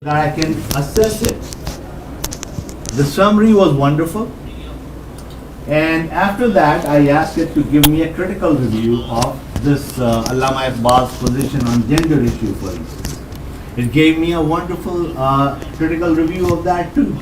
that I can assess it. The summary was wonderful, and after that I asked it to give me a critical review of this Allama Iqbal's position on gender issue, for instance. It gave me a wonderful critical review of that too.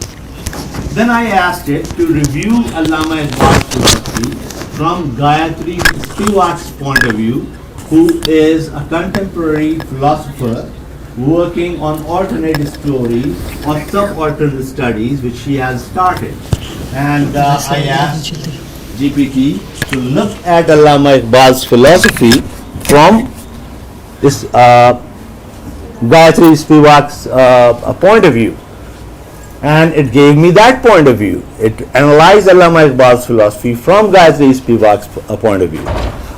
Then I asked it to review Allama Iqbal's philosophy from Gayatri Spivak's point of view, who is a contemporary philosopher working on alternate stories or subaltern studies which she has started. And I asked GPT to look at Allama Iqbal's philosophy from this Gayatri Spivak's point of view. And it gave me that point of view. It analyzed Allama Iqbal's philosophy from Gayatri Spivak's point of view.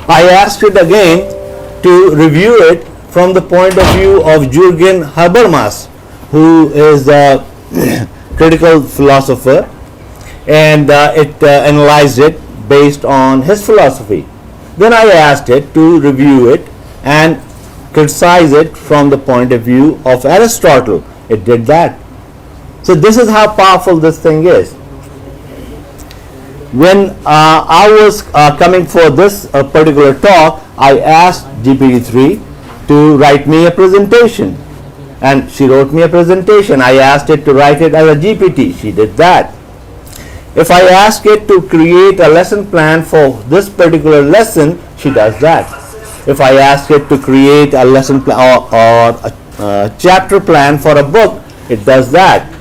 I asked it again to review it from the point of view of Jürgen Habermas, who is a critical philosopher, and it analyzed it based on his philosophy. Then I asked it to review it and criticize it from the point of view of Aristotle. It did that. So this is how powerful this thing is. When I was coming for this particular talk, I asked GPT-3 to write me a presentation, and she wrote me a presentation. I asked it to write it as a GPT. She did that. If I ask it to create a lesson plan for this particular lesson, she does that. If I ask it to create a lesson plan or a chapter plan for a book, it does that.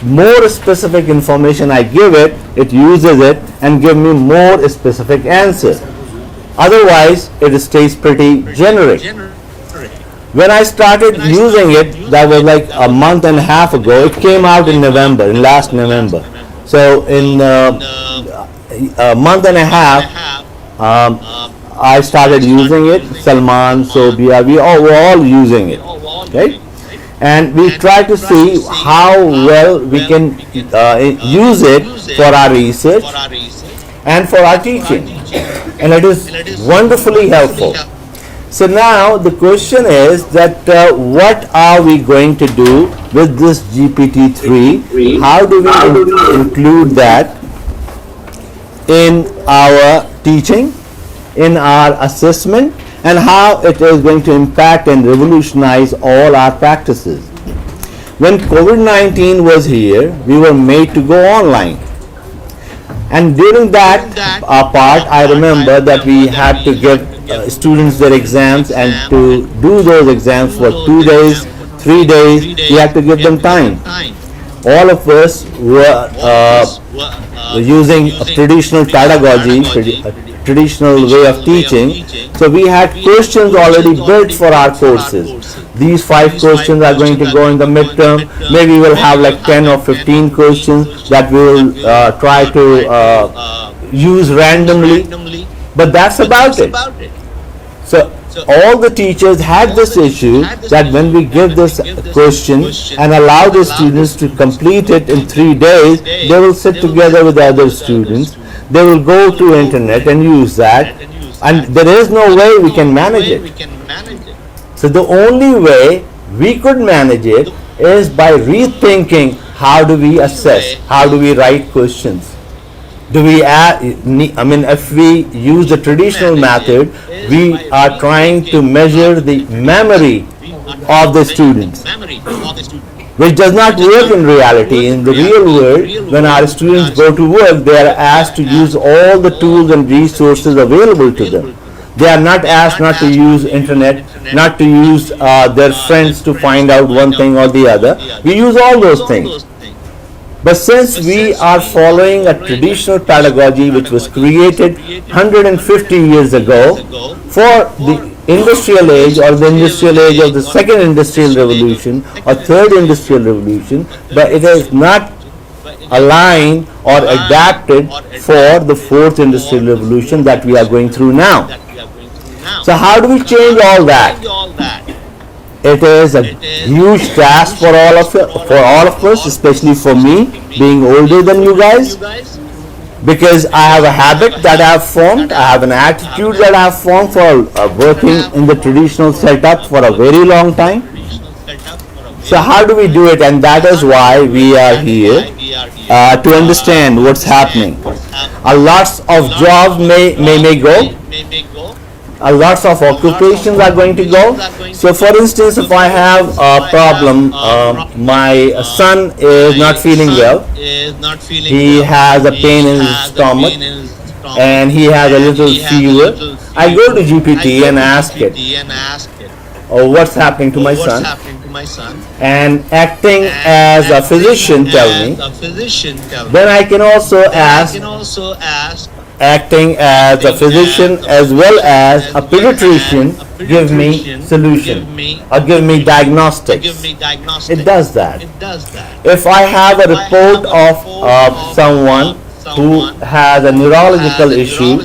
More specific information I give it, it uses it and give me more specific answer. Otherwise, it stays pretty generic. When I started using it, that was like a month and a half ago. It came out in November, in last November. So in a month and a half, I started using it. Salman, Sobia, we were all using it, right? And we try to see how well we can use it for our research and for our teaching, and it is wonderfully helpful. So now the question is that what are we going to do with this GPT-3? How do we include that in our teaching, in our assessment, and how it is going to impact and revolutionize all our practices? When COVID-19 was here, we were made to go online. And during that part, I remember that we had to give students their exams, and to do those exams for 2 days, 3 days, we had to give them time. All of us were using a traditional pedagogy, traditional way of teaching. So we had questions already built for our courses. These 5 questions are going to go in the midterm. Maybe we'll have like 10 or 15 questions that we will try to use randomly. But that's about it. So all the teachers had this issue that when we give this question and allow the students to complete it in 3 days, they will sit together with other students. They will go to internet and use that, and there is no way we can manage it. So the only way we could manage it is by rethinking how do we assess, how do we write questions. Do we if we use the traditional method, we are trying to measure the memory of the students, which does not work in reality. In the real world, when our students go to work, they are asked to use all the tools and resources available to them. They are not asked not to use internet, not to use their friends to find out one thing or the other. We use all those things. But since we are following a traditional pedagogy which was created 150 years ago for the industrial age, or the industrial age of the second industrial revolution or third industrial revolution, but it is not aligned or adapted for the fourth industrial revolution that we are going through now. So how do we change all that? It is a huge task for all of us, especially for me, being older than you guys, because I have a habit that I have formed, I have an attitude that I have formed for working in the traditional setup for a very long time. So how do we do it? And that is why we are here to understand what's happening. Lots of jobs may go. Lots of occupations are going to go. So for instance, if I have a problem, my son is not feeling well. He has a pain in his stomach and he has a little fever. I go to GPT and ask it, oh, what's happening to my son? And acting as a physician tell me. Then I can also ask, acting as a physician as well as a pediatrician, give me solution or give me diagnostics. It does that. If I have a report of someone who has a neurological issue,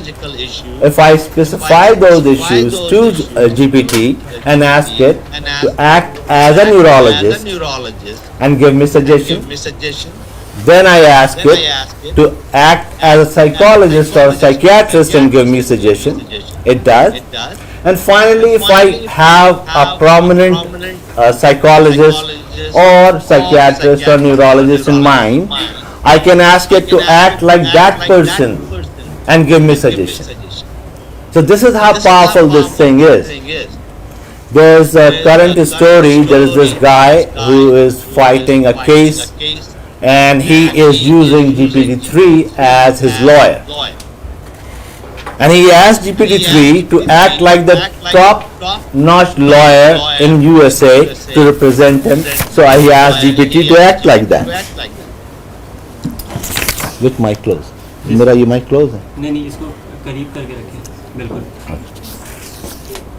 if I specify those issues to GPT and ask it to act as a neurologist and give me suggestion, then I ask it to act as a psychologist or psychiatrist and give me suggestion. It does. And finally, if I have a prominent psychologist or psychiatrist or neurologist in mind, I can ask it to act like that person and give me suggestion. So this is how powerful this thing is. There's a current story. There is this guy who is fighting a case and he is using GPT-3 as his lawyer. And he asked GPT-3 to act like the top-notch lawyer in USA to represent him. So he asked GPT to act like that. With mic close. मेरा ये mic close है? नहीं इसको करीब करके रखें बिल्कुल.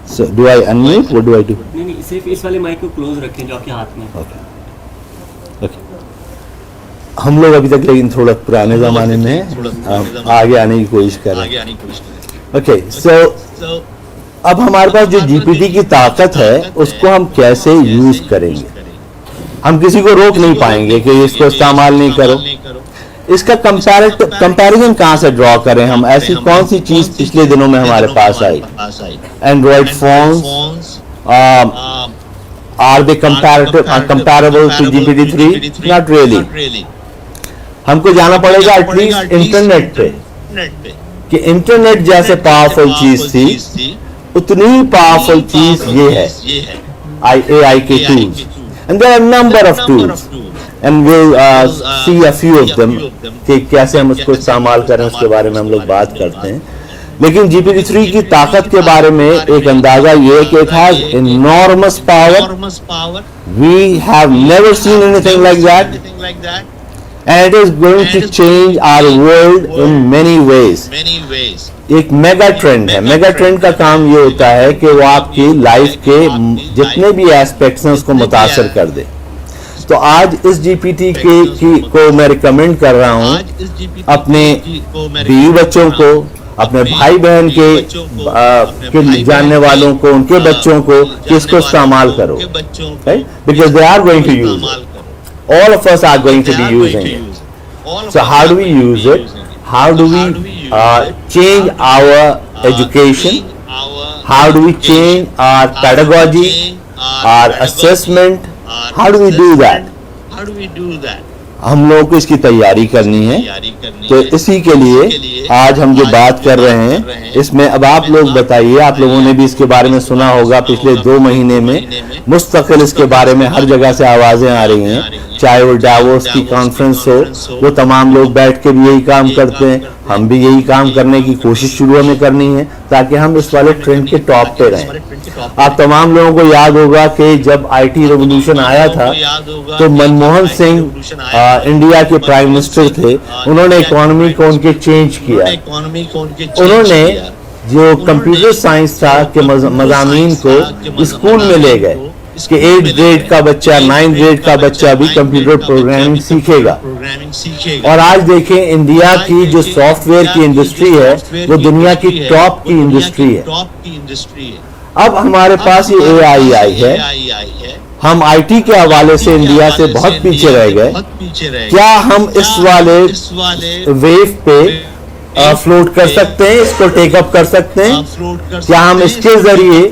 So do I unmute? What do I do? नहीं सिर्फ इस वाले माइक को क्लोज रखें जो आपके हाथ में. Okay. हम लोग अभी तक लेकिन थोड़ा पुराने ज़माने में आगे आने की कोशिश कर रहे हैं. Okay, so अब हमारे पास जो GPT की ताकत है उसको हम कैसे यूज करेंगे? हम किसी को रोक नहीं पाएंगे कि इसको इस्तेमाल नहीं करो. इसका कंपैरिजन कहाँ से ड्रॉ करें हम? ऐसी कौन सी चीज पिछले दिनों में हमारे पास आई? Android phones are they comparable to GPT-3? Not really. हमको जाना पड़ेगा एटलीस्ट इंटरनेट पे कि इंटरनेट जैसे पावरफुल चीज थी उतनी ही पावरफुल चीज ये है AI के tools. And there are number of tools and we'll see a few of them कि कैसे हम उसको इस्तेमाल करें उसके बारे में हम लोग बात करते हैं. लेकिन GPT-3 की ताकत के बारे में एक अंदाजा ये है कि it has enormous power. We have never seen anything like that, and it is going to change our world in many ways. एक मेगा ट्रेंड है. मेगा ट्रेंड का काम ये होता है कि वो आपकी लाइफ के जितने भी एस्पेक्ट्स हैं उसको मुतासर कर दे. तो आज इस GPT को मैं रिकमेंड कर रहा हूँ अपने बीवी बच्चों को, अपने भाई बहन के जानने वालों को, उनके बच्चों को कि इसको इस्तेमाल करो. Because they are going to use it. All of us are going to be using it. So how do we use it? How do we change our education? How do we change our pedagogy, our assessment? How do we do that? हम लोगों को इसकी तैयारी करनी है. तो इसी के लिए आज हम जो बात कर रहे हैं इसमें अब आप लोग बताइए, आप लोगों ने भी इसके बारे में सुना होगा. पिछले 2 महीने में मुस्तकिल इसके बारे में हर जगह से आवाजें आ रही हैं. चाहे वो डावोस की कॉन्फ्रेंस हो, वो तमाम लोग बैठ के भी यही काम करते हैं. हम भी यही काम करने की कोशिश शुरू में करनी है ताकि हम इस वाले ट्रेंड के टॉप पे रहें. आप तमाम लोगों को याद होगा कि जब IT रेवोल्यूशन आया था तो मनमोहन सिंह इंडिया के प्राइम मिनिस्टर थे. उन्होंने इकोनॉमी को उनके चेंज किया. उन्होंने जो कंप्यूटर साइंस था के मज़ामीन को स्कूल में ले गए कि 8th ग्रेड का बच्चा, 9th ग्रेड का बच्चा भी कंप्यूटर प्रोग्रामिंग सीखेगा. और आज देखें इंडिया की जो सॉफ्टवेयर की इंडस्ट्री है वो दुनिया की टॉप की इंडस्ट्री है. अब हमारे पास ये AI आई है. हम IT के हवाले से इंडिया से बहुत पीछे रह गए. क्या हम इस वाले वेव पे फ्लोट कर सकते हैं? इसको टेकअप कर सकते हैं? क्या हम इसके जरिए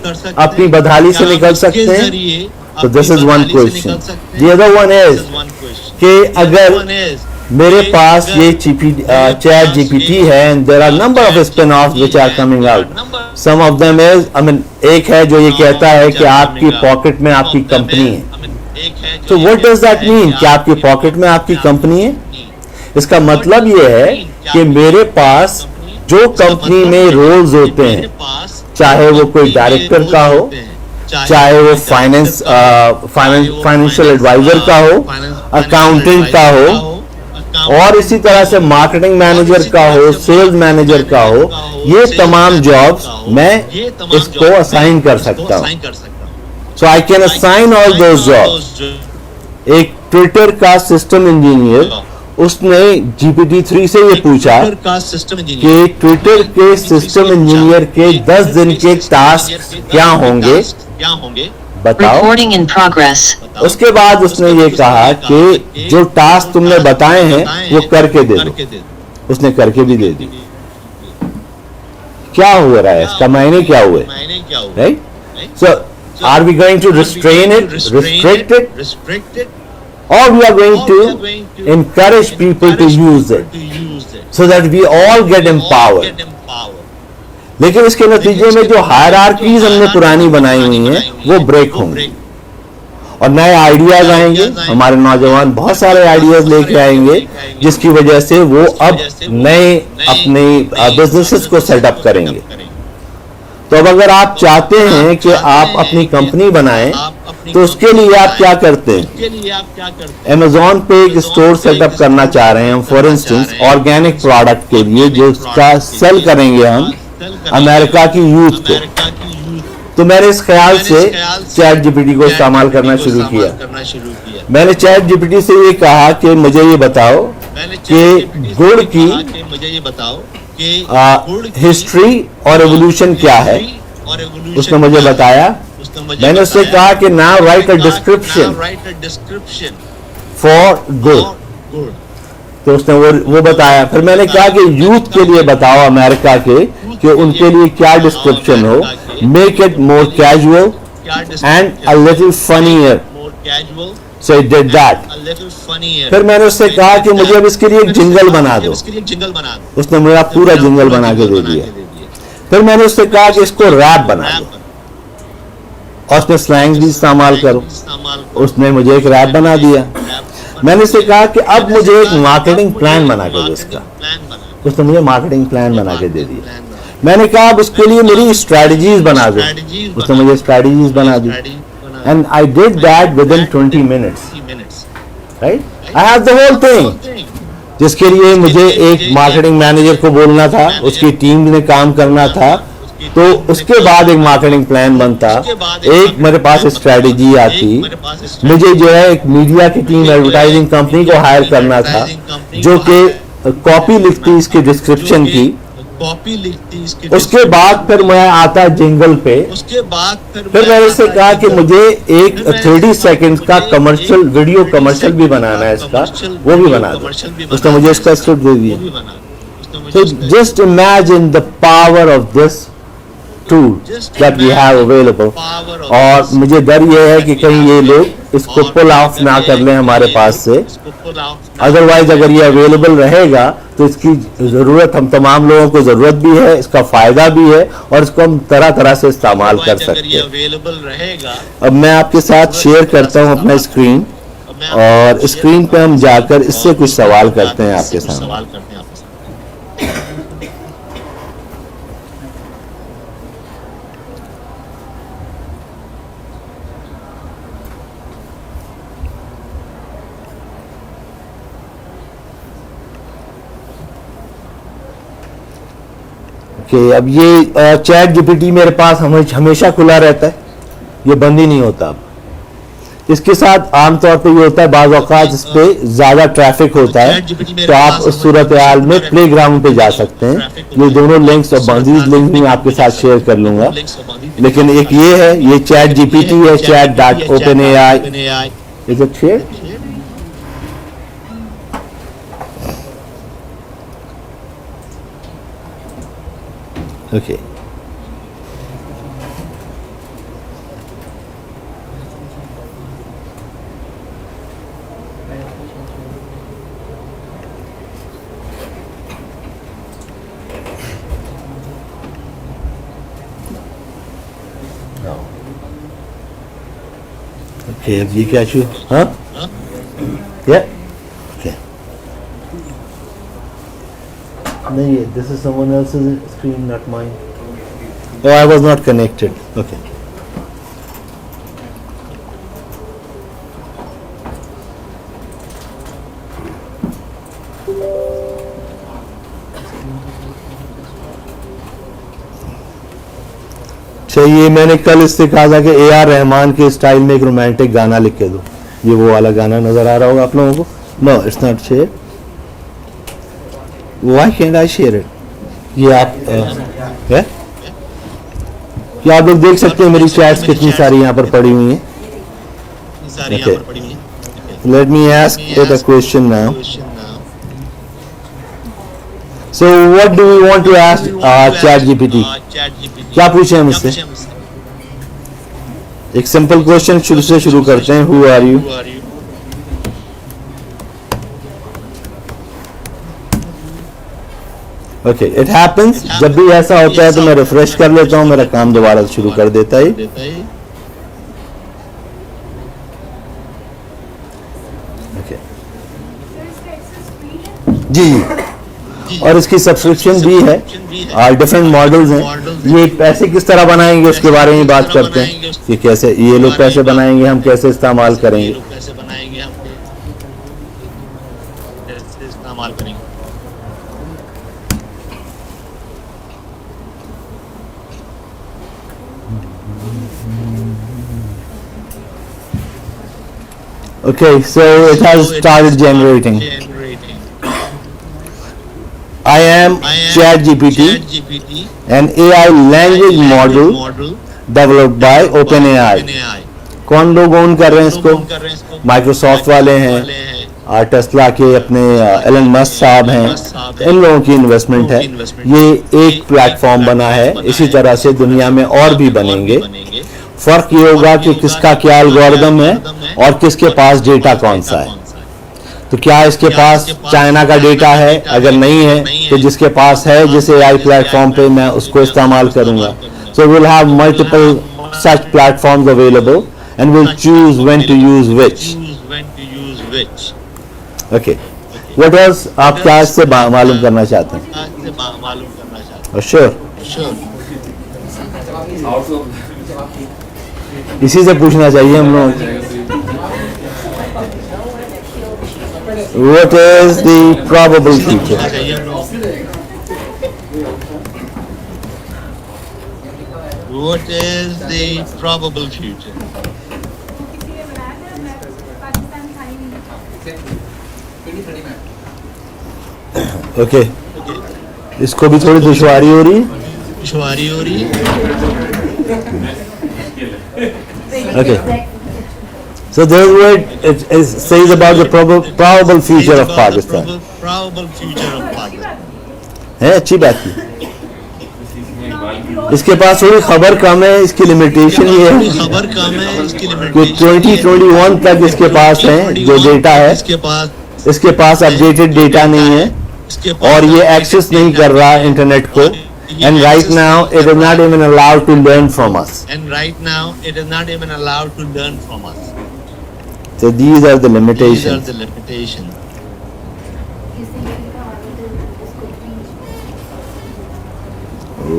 अपनी बदहाली से निकल सकते हैं? So this is one question. The other one is कि अगर मेरे पास ये चैट जीपीटी है and there are number of spin-offs which are coming out. Some of them is, एक है जो ये कहता है कि आपकी पॉकेट में आपकी कंपनी है. So what does that mean कि आपकी पॉकेट में आपकी कंपनी है? इसका मतलब ये है कि मेरे पास जो कंपनी में रोल्स होते हैं, चाहे वो कोई डायरेक्टर का हो, चाहे वो फाइनेंशियल एडवाइजर का हो, अकाउंटेंट का हो, और इसी तरह से मार्केटिंग मैनेजर का हो, सेल्स मैनेजर का हो, ये तमाम जॉब्स मैं इसको असाइन कर सकता हूं. So I can assign all those jobs. एक ट्विटर का सिस्टम इंजीनियर, उसने GPT-3 से ये पूछा कि ट्विटर के सिस्टम इंजीनियर के 10 दिन के टास्क क्या होंगे, बताओ. उसके बाद उसने ये कहा कि जो टास्क तुमने बताए हैं वो करके दे दो. उसने करके भी दे दी. क्या हो रहा है, इसका मायने क्या हुए, right? So are we going to restrain it, restrict it, or we are going to encourage people to use it so that we all get empowered. लेकिन इसके नतीजे में जो हायरार्कीज हमने पुरानी बनाई हुई हैं वो ब्रेक होंगी और नए आइडियाज आएंगे. हमारे नौजवान बहुत सारे आइडियाज लेके आएंगे जिसकी वजह से वो अब नए अपने बिजनेसेस को सेटअप करेंगे. तो अब अगर आप चाहते हैं कि आप अपनी कंपनी बनाएं तो उसके लिए आप क्या करते हैं? अमेज़ॉन पे एक स्टोर सेटअप करना चाह रहे हैं हम, फॉर इंस्टेंस ऑर्गेनिक प्रोडक्ट के लिए, जो उसका सेल करेंगे हम अमेरिका की यूथ को. तो मैंने इस ख्याल से चैट जीपीटी को इस्तेमाल करना शुरू किया. मैंने चैट जीपीटी से ये कहा कि मुझे ये बताओ कि गुड़ की हिस्ट्री और एवोल्यूशन क्या है. उसने मुझे बताया. मैंने उससे कहा कि now right a description for good. तो उसने वो बताया. फिर मैंने कहा कि यूथ के लिए बताओ अमेरिका के कि उनके लिए क्या डिस्क्रिप्शन हो. Make it more casual and a little funnier. So it did that. फिर मैंने उससे कहा कि मुझे अब इसके लिए एक जिंगल बना दो. उसने मेरा पूरा जिंगल बना के दे दिया. फिर मैंने उससे कहा कि इसको रैप बना दो और उसमें स्लैंग भी इस्तेमाल करो. उसने मुझे एक रैप बना दिया. मैंने उससे कहा कि अब मुझे एक मार्केटिंग प्लान बना के दो इसका. उसने मुझे मार्केटिंग प्लान बना के दे दिया. मैंने कहा अब उसके लिए मेरी स्ट्रेटजीज बना दो. उसने मुझे स्ट्रेटजीज बना दी. And I did that within 20 minutes. Right, I have the whole thing. जिसके लिए मुझे एक मार्केटिंग मैनेजर को बोलना था, उसकी टीम में काम करना था, तो उसके बाद एक मार्केटिंग प्लान बनता, एक मेरे पास स्ट्रेटजी आती. मुझे जो है एक मीडिया की टीम, एडवर्टाइजिंग कंपनी को हायर करना था जो कि कॉपी लिखती इसकी डिस्क्रिप्शन की. उसके बाद फिर मैं आता जिंगल पे. फिर मैंने उससे कहा कि मुझे एक 30 सेकंड का कमर्शियल, वीडियो कमर्शियल भी बनाना है इसका, वो भी बना दो. उसने मुझे इसका स्क्रिप्ट दे दिया. So just imagine the power of this tool that we have available. और मुझे डर ये है कि कहीं ये लोग इसको पुल ऑफ ना कर लें हमारे पास से. अदरवाइज अगर ये अवेलेबल रहेगा तो इसकी ज़रूरत हम तमाम लोगों को ज़रूरत भी है, इसका फ़ायदा भी है और इसको हम तरह तरह से इस्तेमाल कर सकते हैं. अब मैं आपके साथ शेयर करता हूँ अपना स्क्रीन, और स्क्रीन पे हम जाकर इससे कुछ सवाल करते हैं आपके सामने. कि अब ये चैट जीपीटी मेरे पास हमेशा खुला रहता है, ये बंद ही नहीं होता. अब इसके साथ आमतौर पे ये होता है, बाज़ औक़ात इस पे ज़्यादा ट्रैफिक होता है, तो आप उस सूरत हाल में प्ले ग्राउंड पे जा सकते हैं. ये दोनों लिंक्स और बांधीज लिंक भी मैं आपके साथ शेयर कर लूँगा. लेकिन एक ये है, ये चैट जीपीटी है, chat.openai. Is it share? Okay. Okay, अब ये क्या शू? हाँ, या ओके, नहीं, this is someone else's screen, not mine. Oh, I was not connected. Okay. चाहिए, मैंने कल इससे कहा था कि A.R. रहमान के स्टाइल में एक रोमांटिक गाना लिख के दो. ये वो वाला गाना नजर आ रहा होगा आप लोगों को. No, it's not share. Why can't I share it? ये आप है कि आप लोग देख सकते हैं मेरी चैट्स कितनी सारी यहाँ पर पड़ी हुई हैं. Okay. Let me ask it a question now. So what do we want to ask ChatGPT? क्या पूछे हम इससे? एक सिंपल क्वेश्चन शुरू से शुरू करते हैं. Who are you? Okay, it happens. जब भी ऐसा होता है तो मैं रिफ्रेश कर लेता हूँ, मेरा काम दोबारा शुरू कर देता है. Okay. जी, और इसकी सब्सक्रिप्शन भी है और डिफरेंट मॉडल्स हैं. ये पैसे किस तरह बनाएंगे उसके बारे में बात करते हैं कि कैसे ये लोग पैसे बनाएंगे, हम कैसे इस्तेमाल करेंगे. Okay, so it has started generating. I am ChatGPT, an AI language model developed by OpenAI. कौन लोग ओन कर रहे हैं इसको? माइक्रोसॉफ्ट वाले हैं, टेस्ला के अपने एलन मस्क साहब हैं, इन लोगों की इन्वेस्टमेंट है. ये एक प्लेटफॉर्म बना है, इसी तरह से दुनिया में और भी बनेंगे. फर्क ये होगा कि किसका क्या एल्गोरिदम है और किसके पास डेटा कौन सा है. तो क्या इसके पास चाइना का डेटा है? अगर नहीं है तो जिसके पास है जिस AI प्लेटफॉर्म पे मैं उसको इस्तेमाल करूंगा. So will have multiple such platforms available and will choose when to use which. Okay, what else आप क्या इससे मालूम करना चाहते हैं? श्योर, इसी से पूछना चाहिए हम लोग. What is the probable future? What is the probable future? Okay. इसको भी थोड़ी दुश्वारी हो रही है. Okay. So there's what it says about the probable future of Pakistan. है, अच्छी बात की. इसके पास थोड़ी खबर कम है, इसकी लिमिटेशन ये है कि 2021 तक इसके पास है जो डेटा है, इसके पास अपडेटेड डेटा नहीं है और ये एक्सेस नहीं कर रहा इंटरनेट को. And right now it is not even allowed to learn from us. So these are the limitations.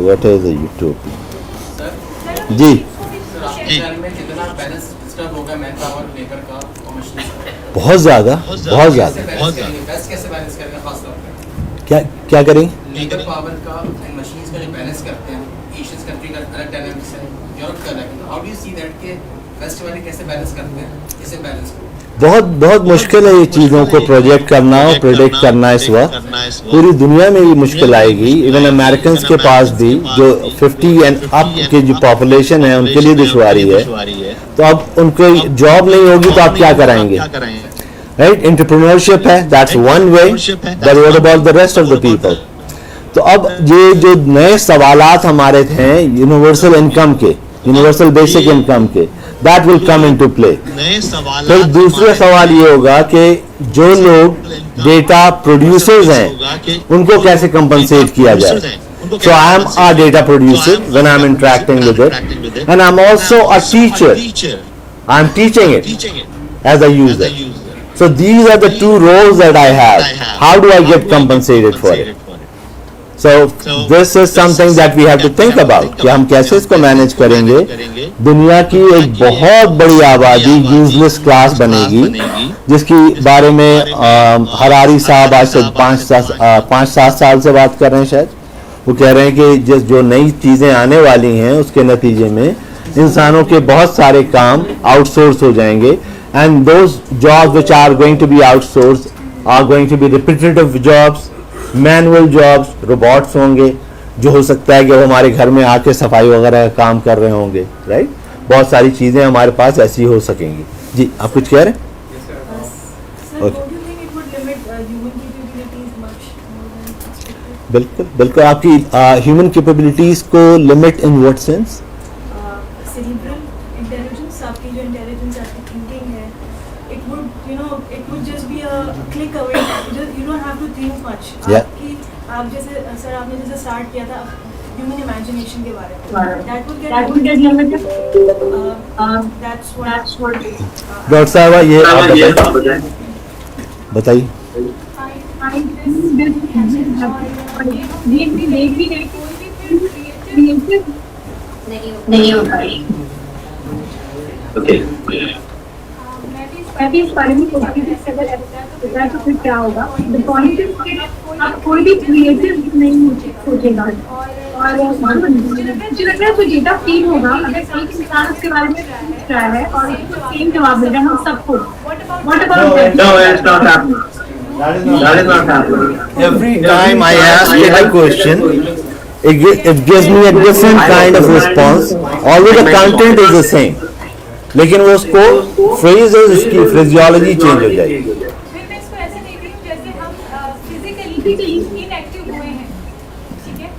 What is a utopia? जी. बहुत ज़्यादा. क्या क्या करेंगे? लेबर पावर का एंड मशीन्स का जो बैलेंस करते हैं, एशियन कंट्री का अलग डायनामिक्स है, यूरोप का अलग है. How do you see that के वेस्ट वाले कैसे बैलेंस करते हैं, कैसे बैलेंस को? बहुत मुश्किल है ये चीज़ों को प्रोजेक्ट करना और प्रेडिक्ट करना. इस वक्त पूरी दुनिया में भी मुश्किल आएगी. इवन अमेरिकन के पास भी जो 50 एंड अप की जो पॉपुलेशन है उनके लिए दुश्वारी है. तो अब उनको जॉब नहीं होगी तो आप क्या कराएंगे? राइट, एंटरप्रेन्योरशिप है, that's one way, but what about the rest of the people? तो अब ये जो नए सवालात हमारे थे यूनिवर्सल इनकम के, यूनिवर्सल बेसिक इनकम के, that will come into play. फिर दूसरा सवाल ये होगा कि जो लोग डेटा प्रोड्यूसर्स हैं उनको कैसे कंपनसेट किया जाए. So I am a data producer when I am interacting with it, and I am also a teacher. I'm teaching it teaching it as a as a user. user. So these are the two roles that I have. How do I get compensated for it? So this is something that we have to think about कि हम कैसे इसको manage करेंगे. दुनिया की एक बहुत बड़ी आबादी यूजलेस क्लास बनेगी जिसकी बारे में हरारी साहब आज से 5-7 साल से बात कर रहे हैं. शायद वो कह रहे हैं कि जो नई चीज़ें आने वाली हैं उसके नतीजे में इंसानों के बहुत सारे काम आउटसोर्स हो जाएंगे. And those jobs which are going to be outsource are going to be repetitive jobs, manual jobs. Robots होंगे जो हो सकता है कि वो हमारे घर में आके सफाई वगैरह का काम कर रहे होंगे. राइट, बहुत सारी चीज़ें हमारे पास ऐसी हो सकेंगी. जी आप कुछ कह रहे हैं? बिल्कुल बिल्कुल. आपकी ह्यूमन कैपेबिलिटीज को limit in what sense? cerebral intelligence, आपकी जो intelligence, आपकी thinking है, it would just be a click away. You don't have to think much. Yeah. आप जैसे सर आपने जैसे स्टार्ट किया था human imagination के बारे में, that would get limited. That's what. Doctor साहब ये आप बताइए. नहीं हो पाएगी. मैं भी इस बारे में सोचती हूँ कि अगर ऐसा तो फिर क्या होगा. द पॉइंट इज कि आप कोई भी क्रिएटिव नहीं सोचेगा और मुझे लग रहा है जो डेटा फील होगा अगर एक इंसान उसके बारे में पूछ रहा है और उसको सेम जवाब मिल रहा है हम सबको. What about No, it's not happening. That is not happening. Every time I ask it a question, it gives me a different kind of response, although the content is the same. लेकिन वो उसको phrases, उसकी phraseology change हो जाएगी. फिर मैं इसको ऐसे देख रही हूँ जैसे हम physically inactive हुए हैं, ठीक है?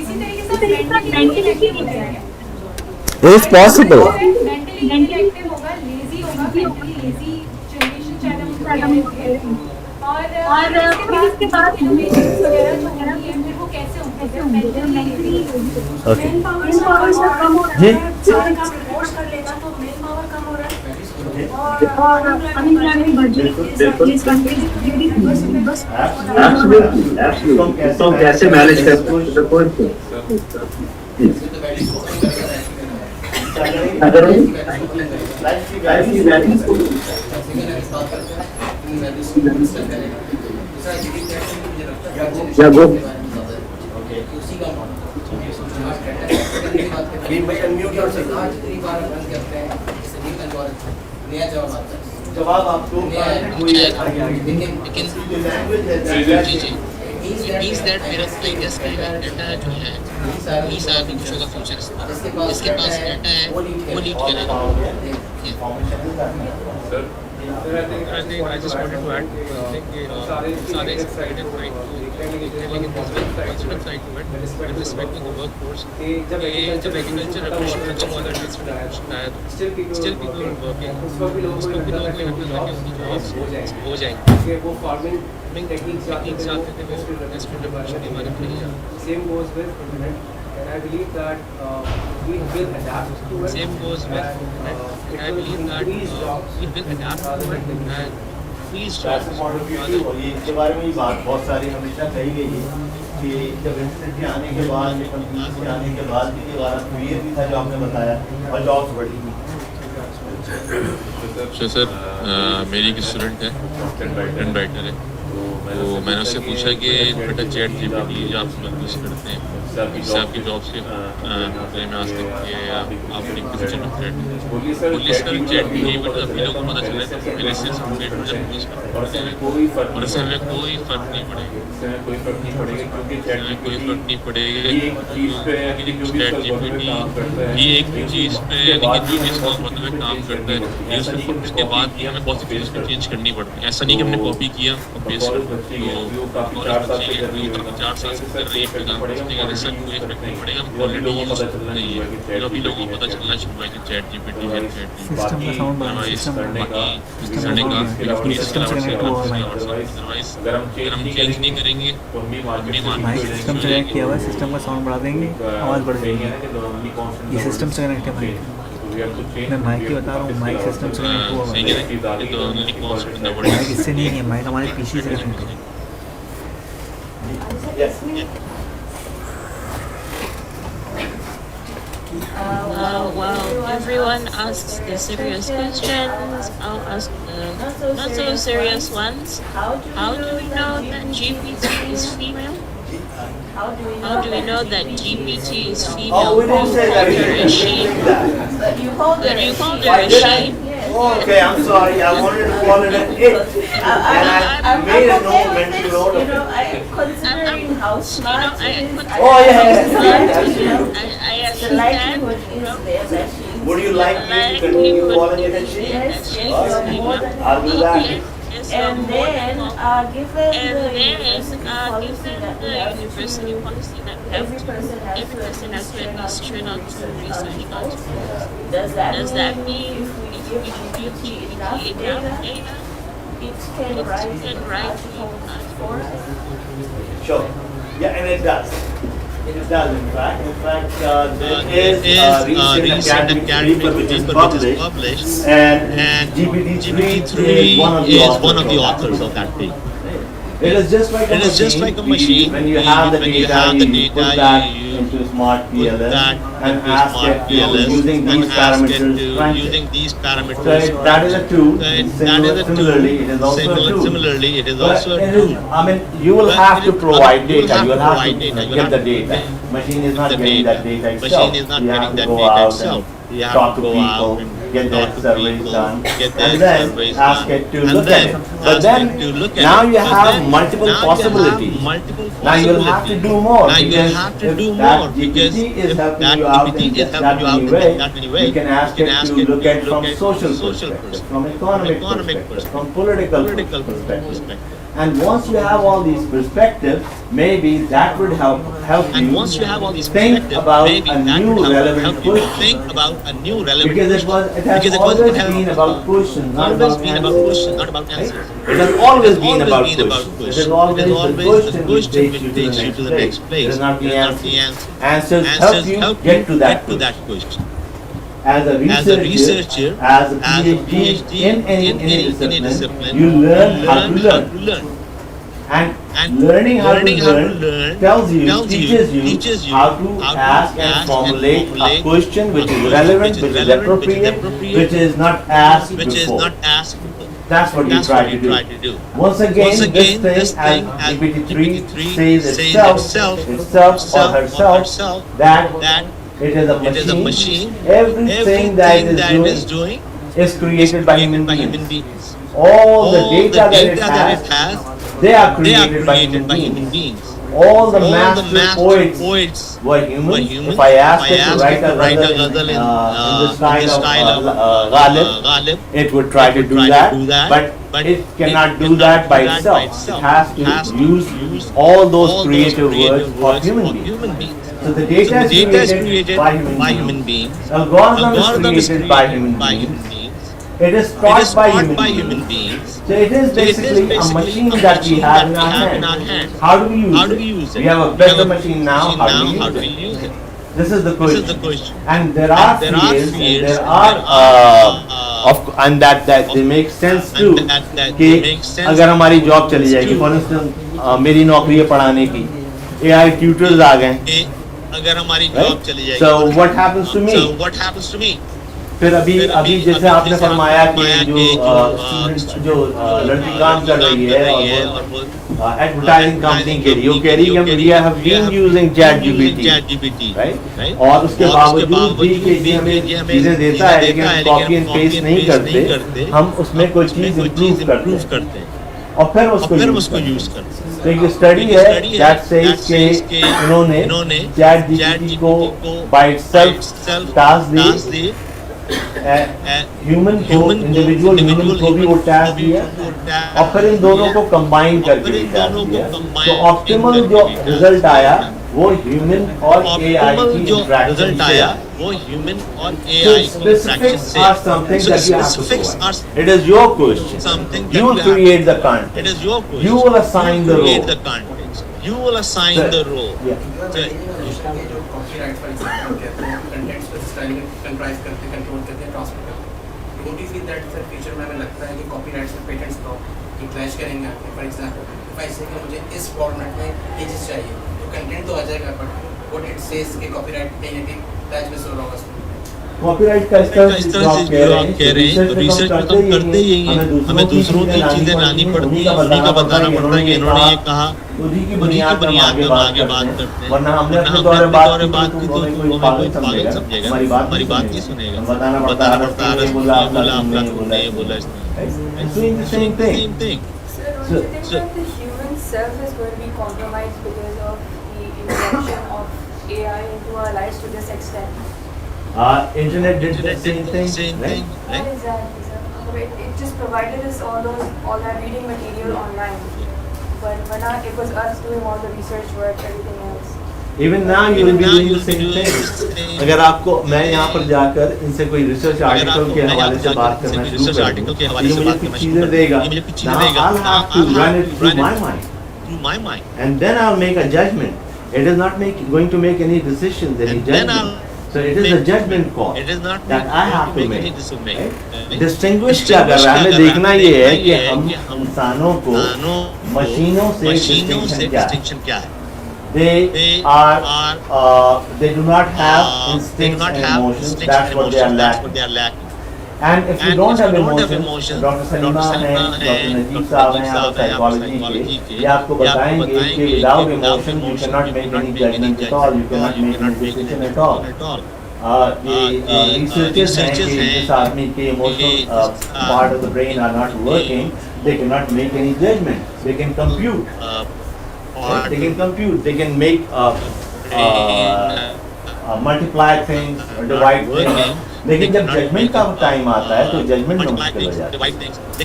इसी तरीके से mentally inactive हो जाएंगे. It is possible. Mentally inactive होगा, lazy होगा, mentally lazy generation शायद हम उसको कह रहे हैं. और इसके बाद innovations वगैरह जो होंगी हैं, फिर वो कैसे होंगे? mentally lazy. Okay. Manpower कम हो रहा जी. है, सारे काम रिपोर्ट्स कर लेगा तो manpower कम हो रहा है. और अनएम्प्लॉयमेंट बढ़ Absolutely. तो कैसे मैनेज करते हैं? जवाब आपको means that मेरा biggest डाटा जो है 20 साल की कुछ होगा फ्यूचर इसके पास डाटा है वो लीड करेगा. I think I just wanted to add. I think सारे excited right to positive side to it with respect to the workforce. जब agriculture revolution खत्म हुआ था, industrial revolution आया, still people were working. उसको भी लोगों को लगता था कि उनकी jobs हो जाएंगी. वो farming techniques आते थे वो industrial revolution के बारे में नहीं है. Same goes with internet. And I believe that we will adapt to it. Same goes with and I believe that we will adapt to it and please jobs. इसके बारे में बात बहुत सारी हमेशा कही गई है कि जब इंटरनेट के आने के बाद, कंप्यूटर के आने के बाद भी ये भी था जो आपने बताया और जॉब्स बढ़ी. सर मेरी एक स्टूडेंट है, कंटेंट राइटर है, तो मैंने उससे पूछा कि बेटा चैट जीपीटी जो आप यूज़ करते हैं इससे आपकी जॉब्स के बारे में आज तक कि आपने किसी चीज़ में थ्रेट पुलिस का चैट जीपीटी अभी लोगों को पता चला है कि पहले से अपडेट में जब यूज़ करते हैं और इससे हमें कोई फ़र्क नहीं पड़ेगा क्योंकि चैट जीपीटी ये एक चीज़ पे यानी कि जो चीज़ को मतलब काम करता है ये उसके बाद भी हमें बहुत सी चीज़ को चेंज करनी पड़ती है. ऐसा नहीं कि हमने कॉपी किया और पेस्ट कर दिया. 4 साल से कर रही है काम करने रिसर्च को एक रखना पड़ेगा. हम क्वालिटी यूज़ नहीं है अभी लोगों को पता चलना शुरू हुआ कि चैट जीपीटी है सिस्टम का साउंड अदरवाइज अगर हम चेंज नहीं करेंगे तो माइक सिस्टम से कनेक्ट किया हुआ है, सिस्टम का साउंड बढ़ा देंगे, आवाज़ बढ़ जाएगी. ये सिस्टम से कनेक्ट है माइक. मैं माइक की बता रहा हूँ, माइक सिस्टम से कनेक्ट हुआ सही है। है ना? ये तो only constant in the world. Mic इससे नहीं है, माइक हमारे पीसी से कनेक्ट है। Well, everyone asks the serious questions. I'll ask the not so serious ones. How do we know that GPT is female? How do we know that GPT is female? Oh, we didn't say that. You called her a she. You called her. You called her a she. Okay, I'm sorry. I wanted to call it an it, and I made a note mental note of it. Considering how smart I she is, Oh yeah, I the likelihood understand. is there that she Would you like me to continue calling it a she? yes, Yes, you're more than I'll do that. Yes, and then given and the then university policy given that we the have, university policy that we have every person has every person has to at least train out to research out. does that mean mean if we give GPT enough enough data, data it can write it can write for us? Sure. Yeah, and it does. It does, in fact. There is recent academic paper which is published, and GPT-3 is one of the authors of that paper. It is just like a machine. When you have the data, you put that into smart PLS and ask it using these parameters. Crunch it. So that is a tool. Similarly, it is also a tool. But it is, I mean, you will have to provide data. You will have to get the data. Machine is not getting that data itself. You have to go out and talk to people, get their surveys done, and then ask it to look at it. But then now you have multiple possibilities. Now you will have to do more because if that GPT is helping you out in that many way, you can ask it to look at from social perspective, from economic perspective, from political perspective. And once you have all these perspectives, maybe that would help you think about a new relevant question. Because it has always been about questions, not about answers. It has always been about questions. It is always the question which takes you to the next place. It is not the answer. Answers help you get to that question. As a researcher, as a PhD in any discipline, you learn how to learn. And learning how to learn teaches you how to ask and formulate a question which is relevant, which is appropriate, which is not asked before. That's what you try to do. Once again, this thing, as GPT-3 says itself or herself, that it is a machine. Everything that it is doing is created by human beings. All the data that it has, they are created by human beings. All the master poets were human. If I asked it to write a ghazal in the style of Ghalib, it would try to do that, but it cannot do that by itself. It has to use all those creative words of human beings. So the data is created by human beings. Algorithm is created by human beings. It is taught by human beings. So it is basically a machine that we have in our hand. How do we use it? We have a better machine now. How do we use it? This is the question. And there are fields, and there are and that they make sense too. कि अगर हमारी job चली जाएगी, for instance मेरी नौकरी है पढ़ाने की, AI tutors आ गए. Right? So what happens to me? फिर अभी जैसे आपने फरमाया कि जो लड़की काम कर रही है और वो एडवर्टाइजिंग कंपनी के लिए, वो कह रही है कि we have been using ChatGPT, right? और उसके बावजूद भी कि हमें चीजें देता है लेकिन हम कॉपी एंड पेस्ट नहीं करते, हम उसमें कोई चीज इम्प्रूव करते हैं और फिर उसको यूज करते हैं. तो एक स्टडी है दैट सेज कि इन्होंने चैट जीपीटी को by itself task the, individual human को भी वो टास्क दिया और फिर इन दोनों को कंबाइन करके टास्क दिया. तो ऑप्टिमल जो रिजल्ट आया वो ह्यूमन और एआई की इंटरेक्शन से आया. So specifics are something that you have to provide. It is your question. You will create the content. You will assign the role. Yeah. Copyright पर एग्जांपल कहते हैं, कंटेंट्स पे स्टाइल कंट्रोल करते feel that sir future में हमें लगता है कि कॉपीराइट्स में पेटेंट्स तो कि क्लैश करेंगे आगे। फॉर एग्जांपल इफ आई से कि मुझे इस फॉर्मेट में ये चीज़ चाहिए तो कंटेंट तो आ जाएगा, बट व्हाट इट सेज कि कॉपीराइट कहीं ना कहीं क्लैश में हो रहा होगा। कॉपीराइट का इस तरह से जो आप कह रहे हैं, रिसर्च में तो हम करते ही हैं, हमें दूसरों की चीजें लानी पड़ती है, उन्हीं का बताना पड़ता है कि इन्होंने ये कहा, उन्हीं की बुनियाद बुनियाद पे पर हम आगे बात करते हैं। वरना हमने अपने अपने द्वारा बात की तो कोई पागल समझेगा, हमारी बात नहीं सुनेगा। बताना पड़ता है ये बोला आपने ये बोला doing the same thing. Sir, don't you think that the human self is going to be compromised because of the introduction of AI into our lives to this extent? Internet did the same thing, right? Not exactly, sir. It just provided us all that reading material online. But when it was us doing all the research work, everything else. Even now you will be doing the same thing. अगर आपको मैं यहाँ पर जाकर इनसे कोई research article के हवाले से बात करना शुरू करूँ, ये मुझे कुछ चीजें देगा, now I'll have to run it through my mind, and then I'll make a judgment. It is not going to make any decisions, any judgment. So it is a judgment call that I have to make. Distinguish क्या कर रहा है, हमें देखना ये है कि हम इंसानों को मशीनों से distinction क्या है. They do not have instincts and emotions. That's what they are lacking. And if you don't have emotions, Dr. Salima है, Dr. Najeeb साहब हैं, आप psychology के, ये आपको बताएंगे कि without emotion you cannot make any judgment at all, you cannot make any decision at all. ये researchers हैं कि जिस आदमी के emotional part of the brain are not working, they cannot make any judgment. They can compute. They can make multiply things or divide things. लेकिन जब judgement का time आता है तो जजमेंट में मुश्किल हो जाता है।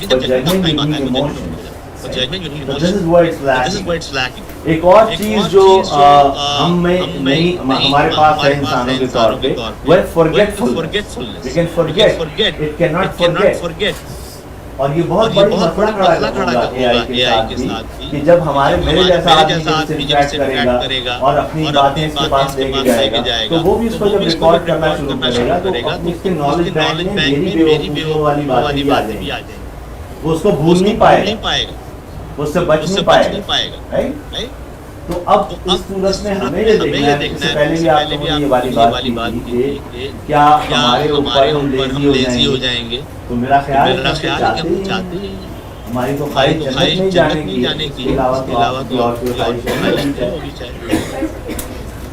तो judgement you need emotion, so this is where it's lacking. एक और चीज जो हम में नहीं हमारे पास है इंसानों के तौर पे, वो है forgetfulness. We can forget, it cannot forget. और ये बहुत बड़ी मसला खड़ा होगा AI के साथ भी, कि जब मेरे जैसा आदमी इंटरैक्ट करेगा और अपनी बातें इसके पास लेके जाएगा, तो वो भी उसको जब रिकॉर्ड करना शुरू करेगा तो उसके नॉलेज बैंक में मेरी बेवकूफियों वाली बातें भी आ जाएंगी, वो उसको भूल नहीं पाएगा, वो उससे बच नहीं पाएगा, राइट? तो अब इस सूरत में हमें ये देखना है, इससे पहले भी आपने ये वाली बात की कि क्या हमारे ऊपर हम लेजी हो जाएंगे, तो मेरा ख्याल है चाहते हैं हमारी तो ख्वाहिश जन्नत में जाने की, इसके अलावा तो और कोई ख्वाहिश नहीं चाहिए।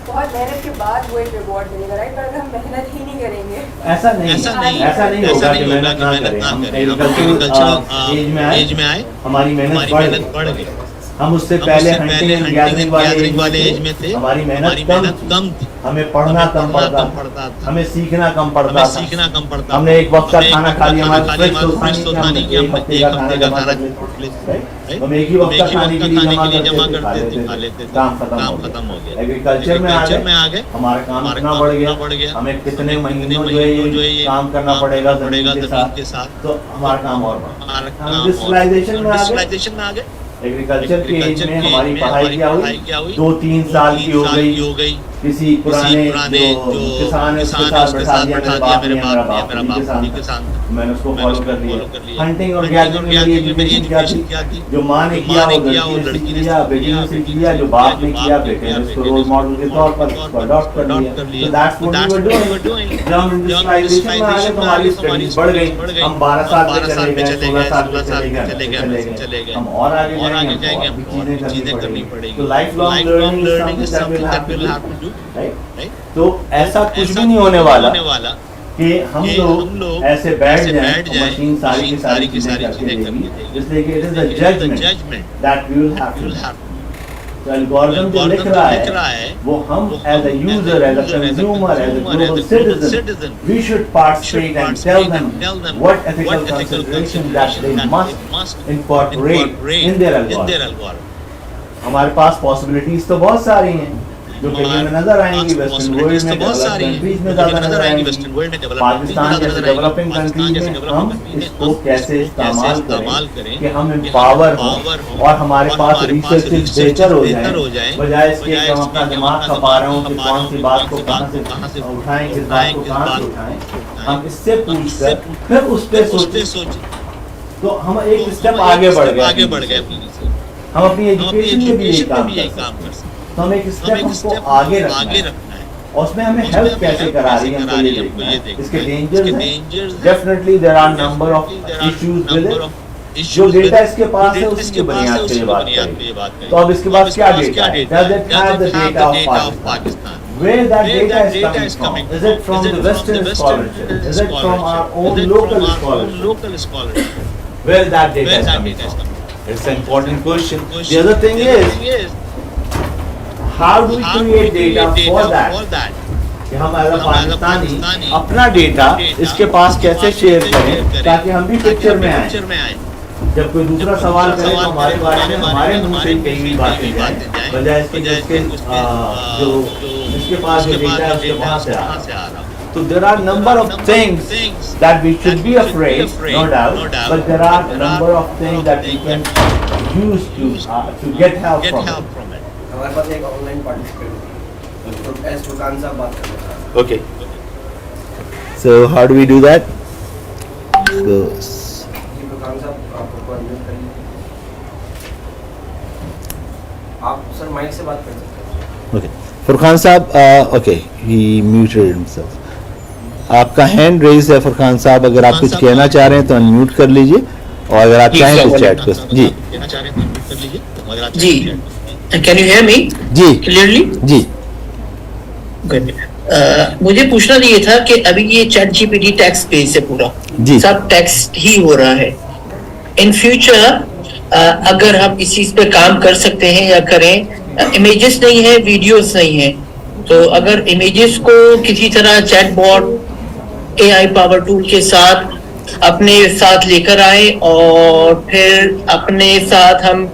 बहुत मेहनत के बाद वो एक रिवॉर्ड मिलेगा, राइट? पर अगर हम मेहनत ही नहीं करेंगे, ऐसा नहीं होगा कि मेहनत ना करें। हम एग्रीकल्चरल एज में आए, हमारी मेहनत बढ़ गई। हम उससे पहले हंटिंग एंड गैदरिंग वाले एज में थे, हमारी मेहनत कम थी, हमें पढ़ना कम पड़ता था, हमें सीखना कम पड़ता था, हमने एक वक्त का खाना खा लिया, हमारे फ्रेश तो था नहीं कि हम एक हफ्ते का खाना जमा कर लेते, हम एक ही वक्त का खाने के लिए जमा करते थे, काम खत्म हो गया। एग्रीकल्चर में आ गए, हमारा काम इतना बढ़ गया, हमें कितने महीनों जो है ये काम करना पड़ेगा जमीन के साथ, तो हमारा काम और बढ़ा। हम इंडस्ट्रियलाइजेशन में आ गए, एग्रीकल्चर के एज में हमारी पढ़ाई क्या हुई, 2-3 साल की हो गई। किसी पुराने जो किसान है उसके साथ बैठा दिया, मेरा बाप के साथ मैंने उसको फॉलो कर लिया। हंटिंग और गैदरिंग के लिए एजुकेशन क्या थी, जो माँ ने किया वो लड़की ने सीख लिया, बेटी ने सीख लिया, जो बाप ने किया बेटे ने उसको रोल मॉडल के तौर पर अडॉप्ट कर लिया। So that's what we were doing. जब हम इंडस्ट्रियलाइजेशन में आ गए तो हमारी स्टडीज बढ़ गई, हम 12 साल पे चले गए, 16 साल पे चले गए, हम और आगे जाएंगे, हम चीजें करनी पड़ेगी। तो life long learning is something that we will have to do, right? तो ऐसा कुछ भी नहीं होने वाला कि हम लोग ऐसे बैठ जाएं और मशीन सारी की सारी चीजें करके देगी, इसलिए कि it is a judgement that we will have to do. तो एल्गोरिथम जो लिख रहा है वो हम as a user, as a consumer, as a global citizen, we should participate and tell them what ethical consideration that they must incorporate in their algorithm. हमारे पास possibilities तो बहुत सारी हैं जो कहीं में नजर आएंगी, वेस्टर्न वर्ल्ड में, डेवलप्ड कंट्रीज में ज्यादा नजर आएंगी, पाकिस्तान जैसे डेवलपिंग कंट्रीज में हम इसको कैसे इस्तेमाल करें कि हम एम्पावर हों और हमारे पास रिसर्चेस बेहतर हो जाए, बजाय इसके कि हम अपना दिमाग खपा रहे हों कि कौन सी बात को कहां से उठाएं, किस बात को कहां से उठाएं। हम इससे पूछकर फिर उस पे सोचें, तो हम एक स्टेप आगे बढ़ गए। हम अपनी एजुकेशन में भी यही काम कर सकते हैं। तो हम एक स्टेप हमको आगे रखना है और उसमें हमें हेल्प कैसे करा रही है हमको ये देखना है। इसके डेंजर्स हैं, definitely there are number of issues with it. जो डेटा इसके पास है उसकी बुनियाद पे ये बात करें। तो अब इसके पास क्या डेटा है? Does it have the data of Pakistan? Where that data is coming from? Is it from the Western scholarship? Is it from our own local scholarship? Where that data is coming from? It's an important question. The other thing is, how do we create data for that? कि हम as अ पाकिस्तानी अपना data इसके पास कैसे share करें ताकि हम भी picture में आए। जब कोई दूसरा सवाल करे तो हमारे बारे में हमारे मुंह से कहीं भी बातें जाए, बजाय इसके जो इसके पास जो डेटा है उसके वहां से आ रहा। So there are number of things that we should be afraid, no doubt, but there are number of things that we can use to get help from it. हमारे पास एक ऑनलाइन पार्टिसिपेंट तो S Furqan साहब बात कर रहे हैं। Okay. So how do we do that? So Furqan साहब आपको अनम्यूट करिए। आप सर माइक से बात कर सकते हैं। Okay. फुरकान साहब, okay, he muted himself. आपका हैंड रेज है फुरकान साहब, अगर आप कुछ कहना चाह रहे हैं तो अनम्यूट कर लीजिए और अगर आप चाहें तो चैट कर जी जी। Can you hear me? जी क्लियरली? जी। गुड। मुझे पूछना ये था कि अभी ये चैट जीपीटी टेक्स्ट बेस है पूरा जी, सब टेक्स्ट ही हो रहा है। इन फ्यूचर अगर हम इस चीज पे काम कर सकते हैं या करें, इमेजेस नहीं है, वीडियोस नहीं है, तो अगर इमेजेस को किसी तरह चैटबॉट एआई पावर टूल के साथ अपने साथ लेकर आए और फिर अपने साथ हम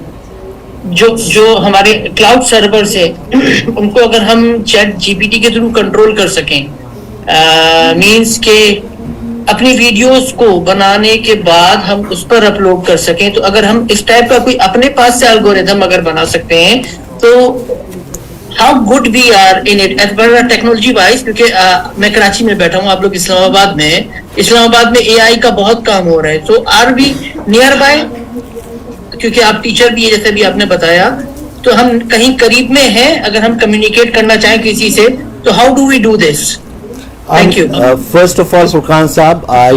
जो हमारे क्लाउड सर्वर्स है उनको अगर हम चैट जीपीटी के थ्रू कंट्रोल कर सकें, मींस के अपनी वीडियोस को बनाने के बाद हम उस पर अपलोड कर सकें, तो अगर हम इस टाइप का कोई अपने पास से एल्गोरिथम अगर बना सकते हैं तो how good we are in it as per technology wise. क्योंकि मैं कराची में बैठा हूँ, आप लोग इस्लामाबाद में एआई का बहुत काम हो रहा है, तो आर वी नियर बाय? क्योंकि आप टीचर भी है जैसे भी आपने बताया, तो हम कहीं करीब में हैं, अगर हम कम्युनिकेट करना चाहें किसी से तो how do we do this? Thank you. First of all, Furqan Saab, I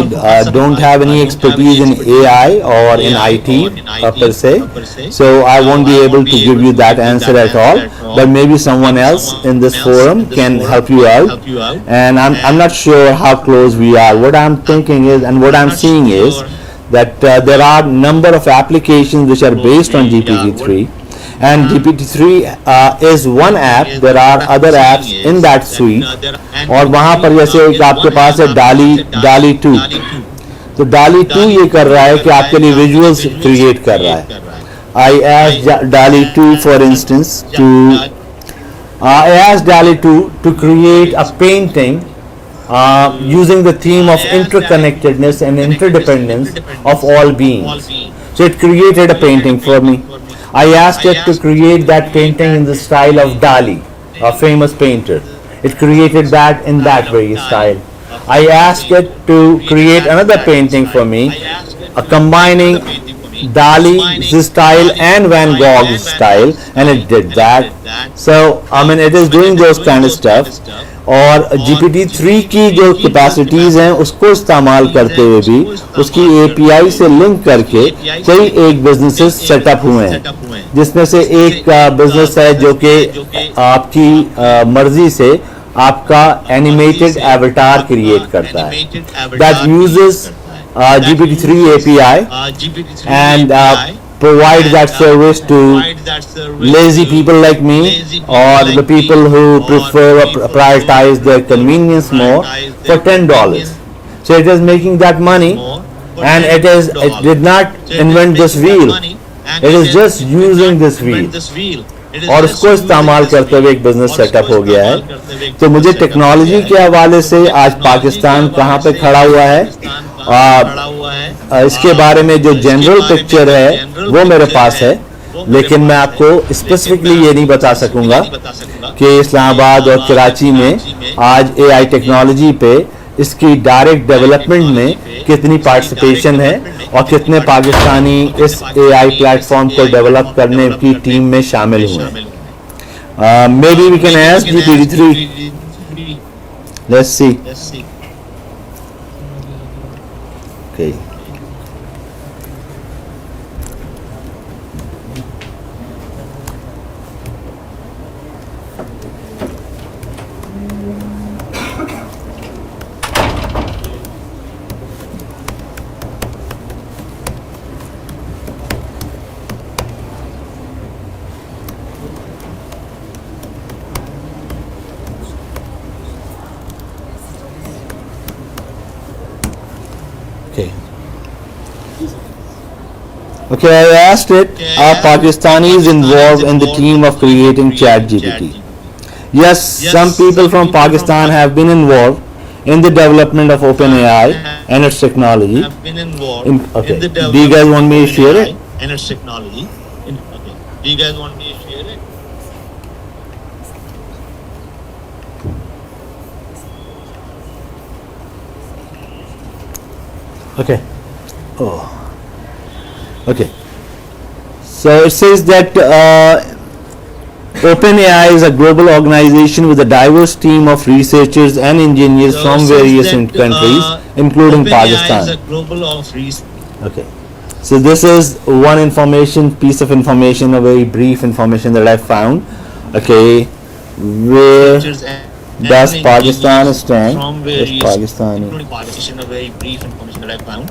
don't have any expertise in AI or in IT per se, so I won't be able to give you that answer at all. But maybe someone else in this forum can help you out. And I'm not sure how close we are. What I'm thinking is, and what I'm seeing is, that there are number of applications which are based on GPT-3. And GPT-3 is one app. There are other apps in that suite. और वहाँ पर जैसे एक आपके पास है डाली 2. तो डाली 2 ये कर रहा है कि आपके लिए विजुअल्स क्रिएट कर रहा है. I asked डाली 2 for instance to create a painting using the theme of interconnectedness and interdependence of all beings. So it created a painting for me. I asked it to create that painting in the style of Dali, a famous painter. It created that in that very style. I asked it to create another painting for me, combining Dali's style and Van Gogh's style, and it did that. So, I mean, it is doing those kind of stuff. और GPT-3 की जो capacities हैं उसको इस्तेमाल करते हुए भी उसकी API से लिंक करके कई एक बिजनेसेस सेटअप हुए हैं, जिसमें से एक बिजनेस है जो कि आपकी मर्जी से आपका एनिमेटेड एवटार क्रिएट करता है, that uses GPT-3 API and provide that service to lazy people like me or the people who prefer or prioritize their convenience more for $10. So it is making that money, and it did not invent this wheel. It is just using this wheel. और उसको इस्तेमाल करते हुए एक business setup हो गया है। तो मुझे टेक्नोलॉजी के हवाले से आज पाकिस्तान कहाँ पे खड़ा हुआ है, इसके बारे में जो जनरल पिक्चर है वो मेरे पास है, लेकिन मैं आपको स्पेसिफिकली ये नहीं बता सकूंगा कि इस्लामाबाद और कराची में आज एआई टेक्नोलॉजी पे इसकी डायरेक्ट डेवलपमेंट में कितनी पार्टिसिपेशन है और कितने पाकिस्तानी इस AI प्लेटफॉर्म को डेवलप करने की टीम में शामिल हुए हैं. Maybe we can ask GPT-3. Let's see. Okay. Okay, I asked it, are Pakistanis involved in the team of creating ChatGPT? Yes, some people from Pakistan have been involved in the development of OpenAI and its technology. Okay, do you guys want me to share it? And its technology. Okay. Do you guys want me to share it? Okay. Oh. Okay. So it says that OpenAI is a global organization with a diverse team of researchers and engineers from various countries, including Pakistan. Is a global of research. Okay. So this is one piece of information, a very brief information that I found. Okay. Where does Pakistan stand? From Yes, various, Pakistani. including Pakistan, a very brief information that I found.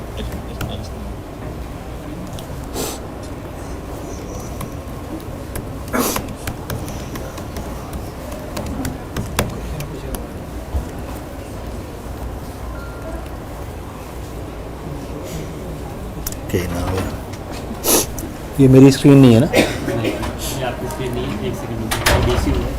Okay, now ये मेरी screen नहीं है ना? ये आपकी screen नहीं है, एक सेकंड DC हुआ है.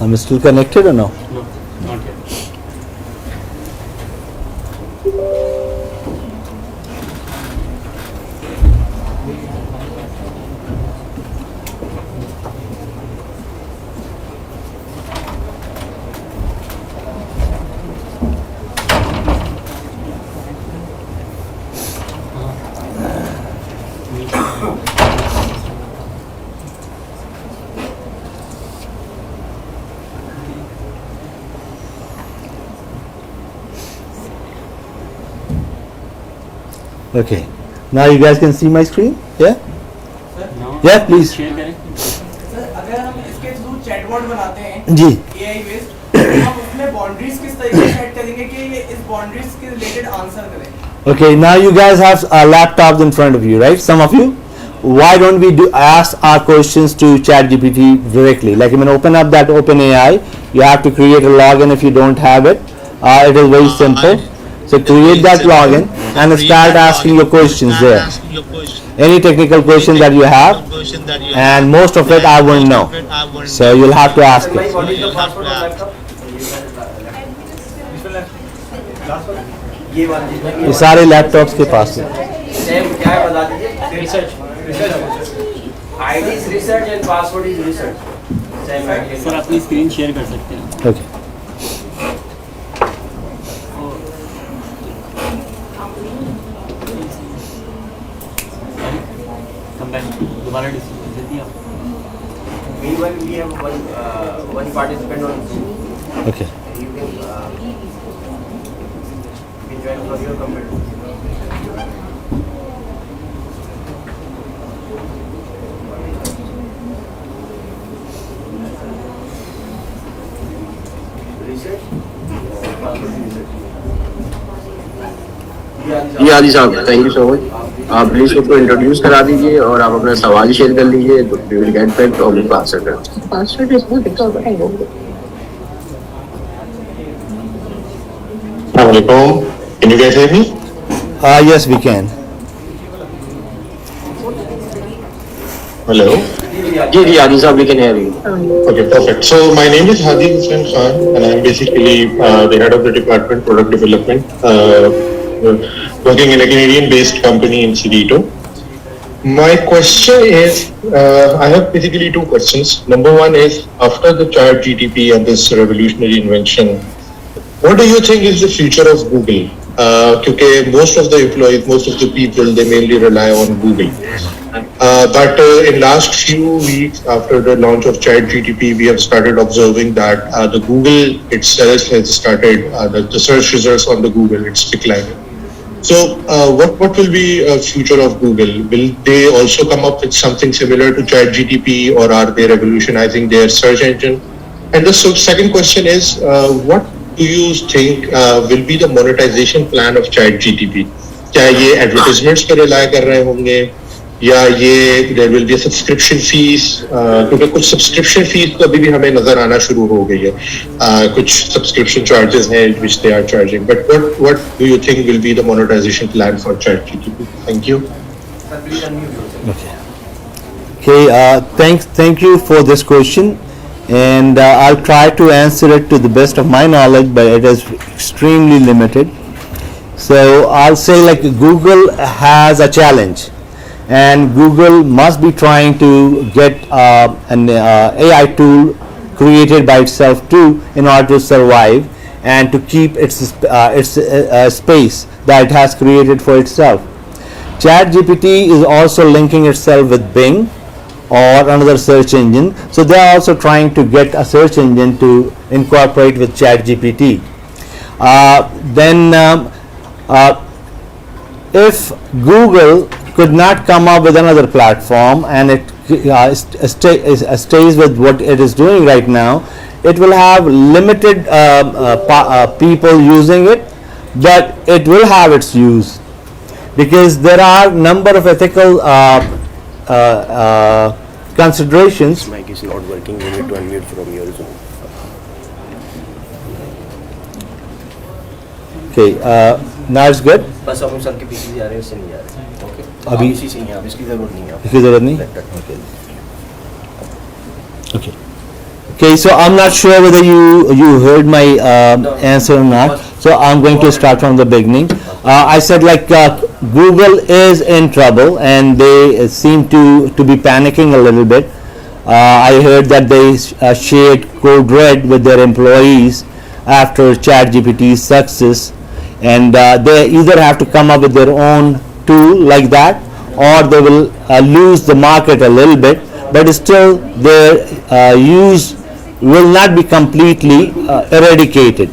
I'm still connected or no? No, not yet. Okay. Now you guys can see my screen? Yeah? Now, Yeah, please. Share करें. सर अगर हम इसके थ्रू चैटबॉट बनाते हैं जी. AI बेस्ड तो हम उसमें बाउंड्रीज किस तरीके से सेट करेंगे कि ये इस बाउंड्रीज के रिलेटेड आंसर करे. Okay, now you guys have laptops in front of you, right? Some of you. Why don't we ask our questions to ChatGPT directly? Like, when open up that OpenAI, you have to create a login if you don't have it. It is very simple. So create that login and start asking your questions there. Any technical question that you have, and most of it I won't know. So you'll have to ask it. What is the password of laptop? ये वाला ये सारे laptops के पास है. Same क्या है बता दीजिए. Research ID is research and password is research. Same ID. Sir अपनी स्क्रीन शेयर कर सकते हैं. Okay. कम बैक दोबारा डिस्कस दिया. Meanwhile, we have one participant on Zoom. Okay. You can join for your computer. जी आदि साहब, thank you so much. आप please खुद को इंट्रोड्यूस करा दीजिए और आप अपना सवाल शेयर कर लीजिए. तो वी विल गेट बैक और बिल्कुल आंसर कर. Password is good because I know. अस्सलाम वालेकुम. Can you guys hear me? Yes, we can. Hello. जी आदि साहब, we can hear you. Okay, perfect. So my name is Hadi Hussain Khan, and I'm basically the head of the department product development, working in a Canadian-based company in Cerrito. My question is, I have basically two questions. Number one is, after the Chat GTP and this revolutionary invention, what do you think is the future of Google? Because most of the employees, most of the people, they mainly rely on Google. But in last few weeks, after the launch of Chat GTP, we have started observing that the Google itself has started, the search results on the Google, it's declining. So what will be a future of Google? Will they also come up with something similar to Chat GTP, or are they revolutionizing their search engine? And the second question is, what do you think will be the monetization plan of Chat GTP? क्या ये advertisements पे rely कर रहे होंगे, या ये there will be a subscription fees? क्योंकि कुछ subscription fees तो अभी भी हमें नजर आना शुरू हो गई है, कुछ subscription charges हैं which they are charging. But what do you think will be the monetization plan for ChatGPT? Thank you. Okay. Thank you for this question, and I'll try to answer it to the best of my knowledge, but it is extremely limited. So I'll say, like, Google has a challenge, and Google must be trying to get an AI tool created by itself too, in order to survive and to keep its space that it has created for itself. ChatGPT is also linking itself with Bing or another search engine, so they are also trying to get a search engine to incorporate with ChatGPT. If Google could not come up with another platform, and it stays with what it is doing right now, it will have limited people using it, but it will have its use, because there are number of ethical considerations. This mic is not working. You need to unmute from your Zoom. Okay, now it's good. बस अब sir के पीछे जा रहे हैं, इससे नहीं जा रहे. ओके, अभी इसी से ही आप, इसकी जरूरत नहीं है. इसकी जरूरत नहीं. Okay. Okay, so I'm not sure whether you heard my answer or not. So I'm going to start from the beginning. I said, like, Google is in trouble, and they seem to be panicking a little bit. I heard that they shared code red with their employees after ChatGPT's success, and they either have to come up with their own tool like that, or they will lose the market a little bit, but still their use will not be completely eradicated,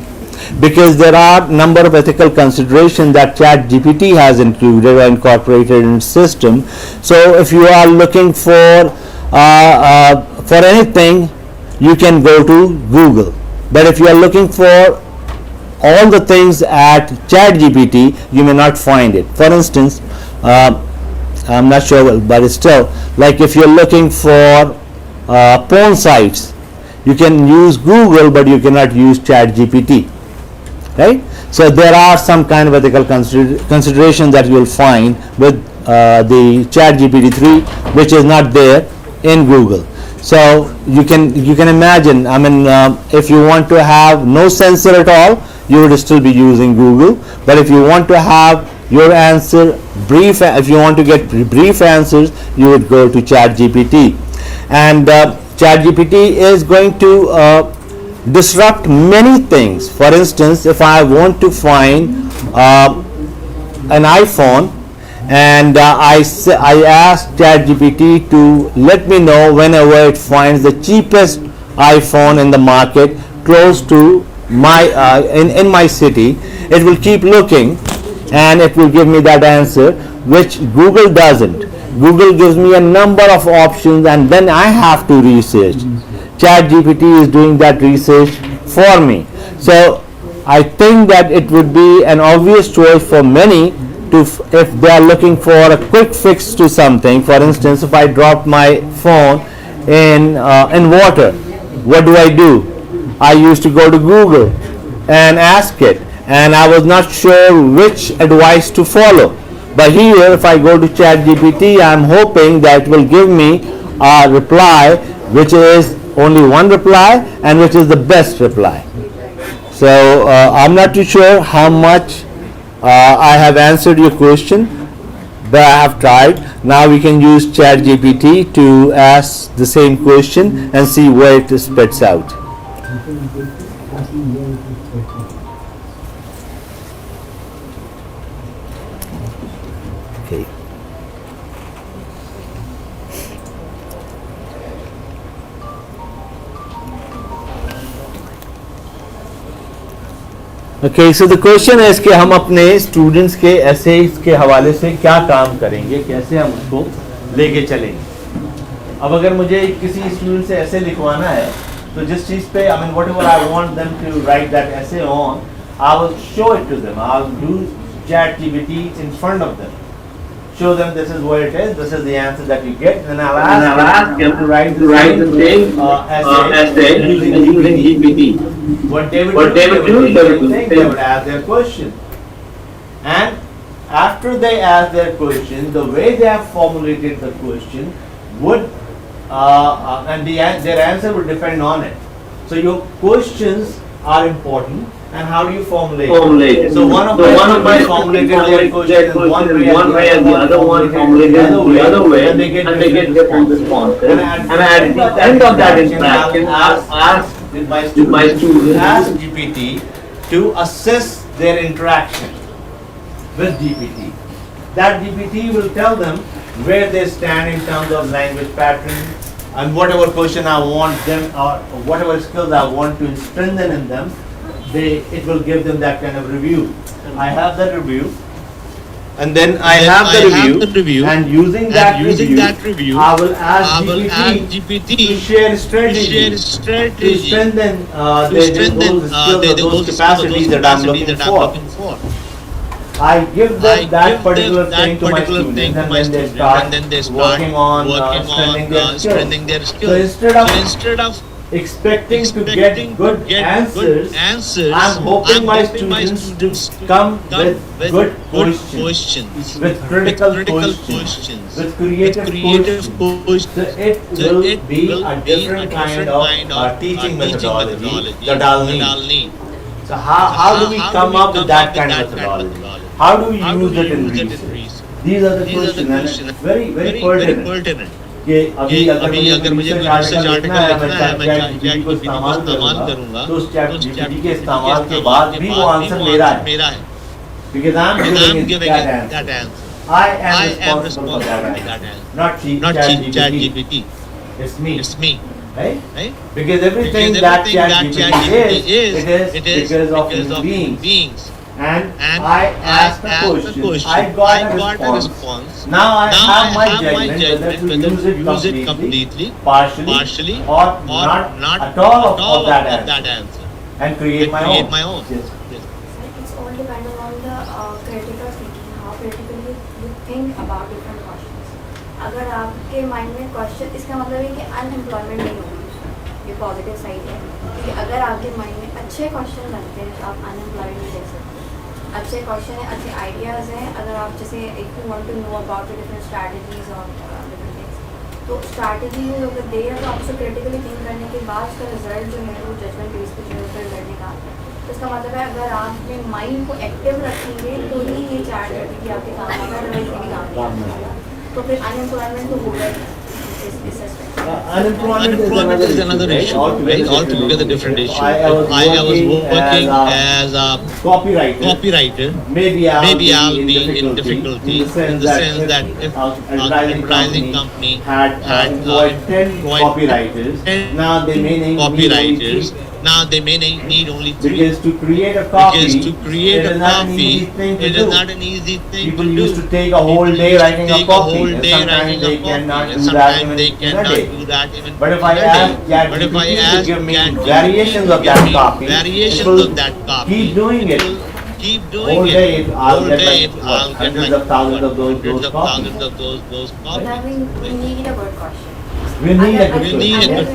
because there are number of ethical considerations that ChatGPT has included or incorporated in its system. So if you are looking for anything, you can go to Google, but if you are looking for all the things at ChatGPT, you may not find it. For instance, I'm not sure, but it's still, like, if you're looking for porn sites, you can use Google, but you cannot use ChatGPT, right? So there are some kind of ethical consideration that you will find with the ChatGPT-3, which is not there in Google. So you can imagine, I mean, if you want to have no censor at all, you would still be using Google. But if you want to have your answer brief, if you want to get brief answers, you would go to ChatGPT. And ChatGPT is going to disrupt many things. For instance, if I want to find an iPhone, and I asked ChatGPT to let me know whenever it finds the cheapest iPhone in the market close to my in my city, it will keep looking and it will give me that answer, which Google doesn't. Google gives me a number of options, and then I have to research. ChatGPT is doing that research for me. So I think that it would be an obvious choice for many to, if they are looking for a quick fix to something. For instance, if I drop my phone in water, what do? I used to go to Google and ask it, and I was not sure which advice to follow. But here, if I go to ChatGPT, I'm hoping that it will give me a reply which is only one reply and which is the best reply. So I'm not too sure how much I have answered your question, but I have tried. Now we can use ChatGPT to ask the same question and see where it spits out. Okay. Okay, so the question is कि हम अपने students के essays के हवाले से क्या काम करेंगे, कैसे हम उसको लेके चलेंगे. अब अगर मुझे किसी स्टूडेंट से ऐसे लिखवाना है तो जिस चीज़ पे I mean whatever I want them to write that essay on, I will show it to them. I'll do ChatGPT in front of them. Show them this is what it is, this is the answer that you get, and I'll ask them to write the same essay using GPT. What they would do, they would ask their question. And after they ask their question, the way they have formulated the question would, and their answer would depend on it. So your questions are important. And how do you formulate it? So one of my formulated their question in one way and the other one formulated the other way, and they get different responses. And at the end of that interaction, ask my students ask GPT to assess their interaction with GPT. That GPT will tell them where they stand in terms of language pattern and whatever question I want them or whatever skills I want to strengthen in them. It will give them that kind of review. I have that review, and then I have the review, and using that review, I will ask GPT to share strategy to strengthen those capacities that I'm looking for. I give them that particular thing to my students, and then they start working on strengthening their skills. So instead of expecting to get good answers, I'm hoping my students to come with good questions, with critical questions, with creative questions. So it will be a different kind of teaching methodology that I'll need. So how do we come up with that kind of methodology? How do we use it in research? These are the questions, and very pertinent. कि अभी अगर मुझे research article लिखना है मैं ChatGPT को इस्तेमाल करूँगा तो उस ChatGPT के इस्तेमाल के बाद भी वो आंसर मेरा है because I'm giving it that answer. I am responsible for that answer, not ChatGPT. It's me. Right? Because everything that ChatGPT is, it is because of human beings. And I asked the question, I got a response. Now I have my judgment whether to use it completely, partially, or not at all of that answer, and create my own. Yes. It's all dependent on the critical thinking, how critically you think about different questions. अगर आपके mind में question, इसका मतलब है कि unemployment नहीं होगी, ये पॉजिटिव साइड है. क्योंकि अगर आपके माइंड में अच्छे क्वेश्चन बनते हैं तो आप अनएम्प्लॉयड नहीं रह सकते. अच्छे क्वेश्चन है, अच्छे आइडियाज़ हैं. अगर आप जैसे if you want to know about the different strategies और डिफरेंट थिंग्स, तो स्ट्रैटेजी अगर दे रहे हैं तो आपसे क्रिटिकली थिंक करने के बाद उसका रिजल्ट जो है वो जजमेंट बेस पे जो है फिर लड़ने का. तो इसका मतलब है अगर आप अपने माइंड को एक्टिव रखेंगे तो ही ये ChatGPT आपके काम आएगा, अदरवाइज नहीं काम आएगा. तो फिर अनएम्प्लॉयमेंट तो होगा ही. Unemployment is another issue, right? Altogether different issue. I was working as a copywriter. Maybe I'll be in difficulty in the sense that if an advertising company had employed 10 copywriters, now they may need only 3. Because to create a copy, it is not an easy thing to do. People used to take a whole day writing a copy, and sometimes they cannot do that even in a day. But if I ask ChatGPT to give me variations of that copy, it will keep doing it. All day, I'll get like hundreds of thousands of those copies. We need a good question. We need a good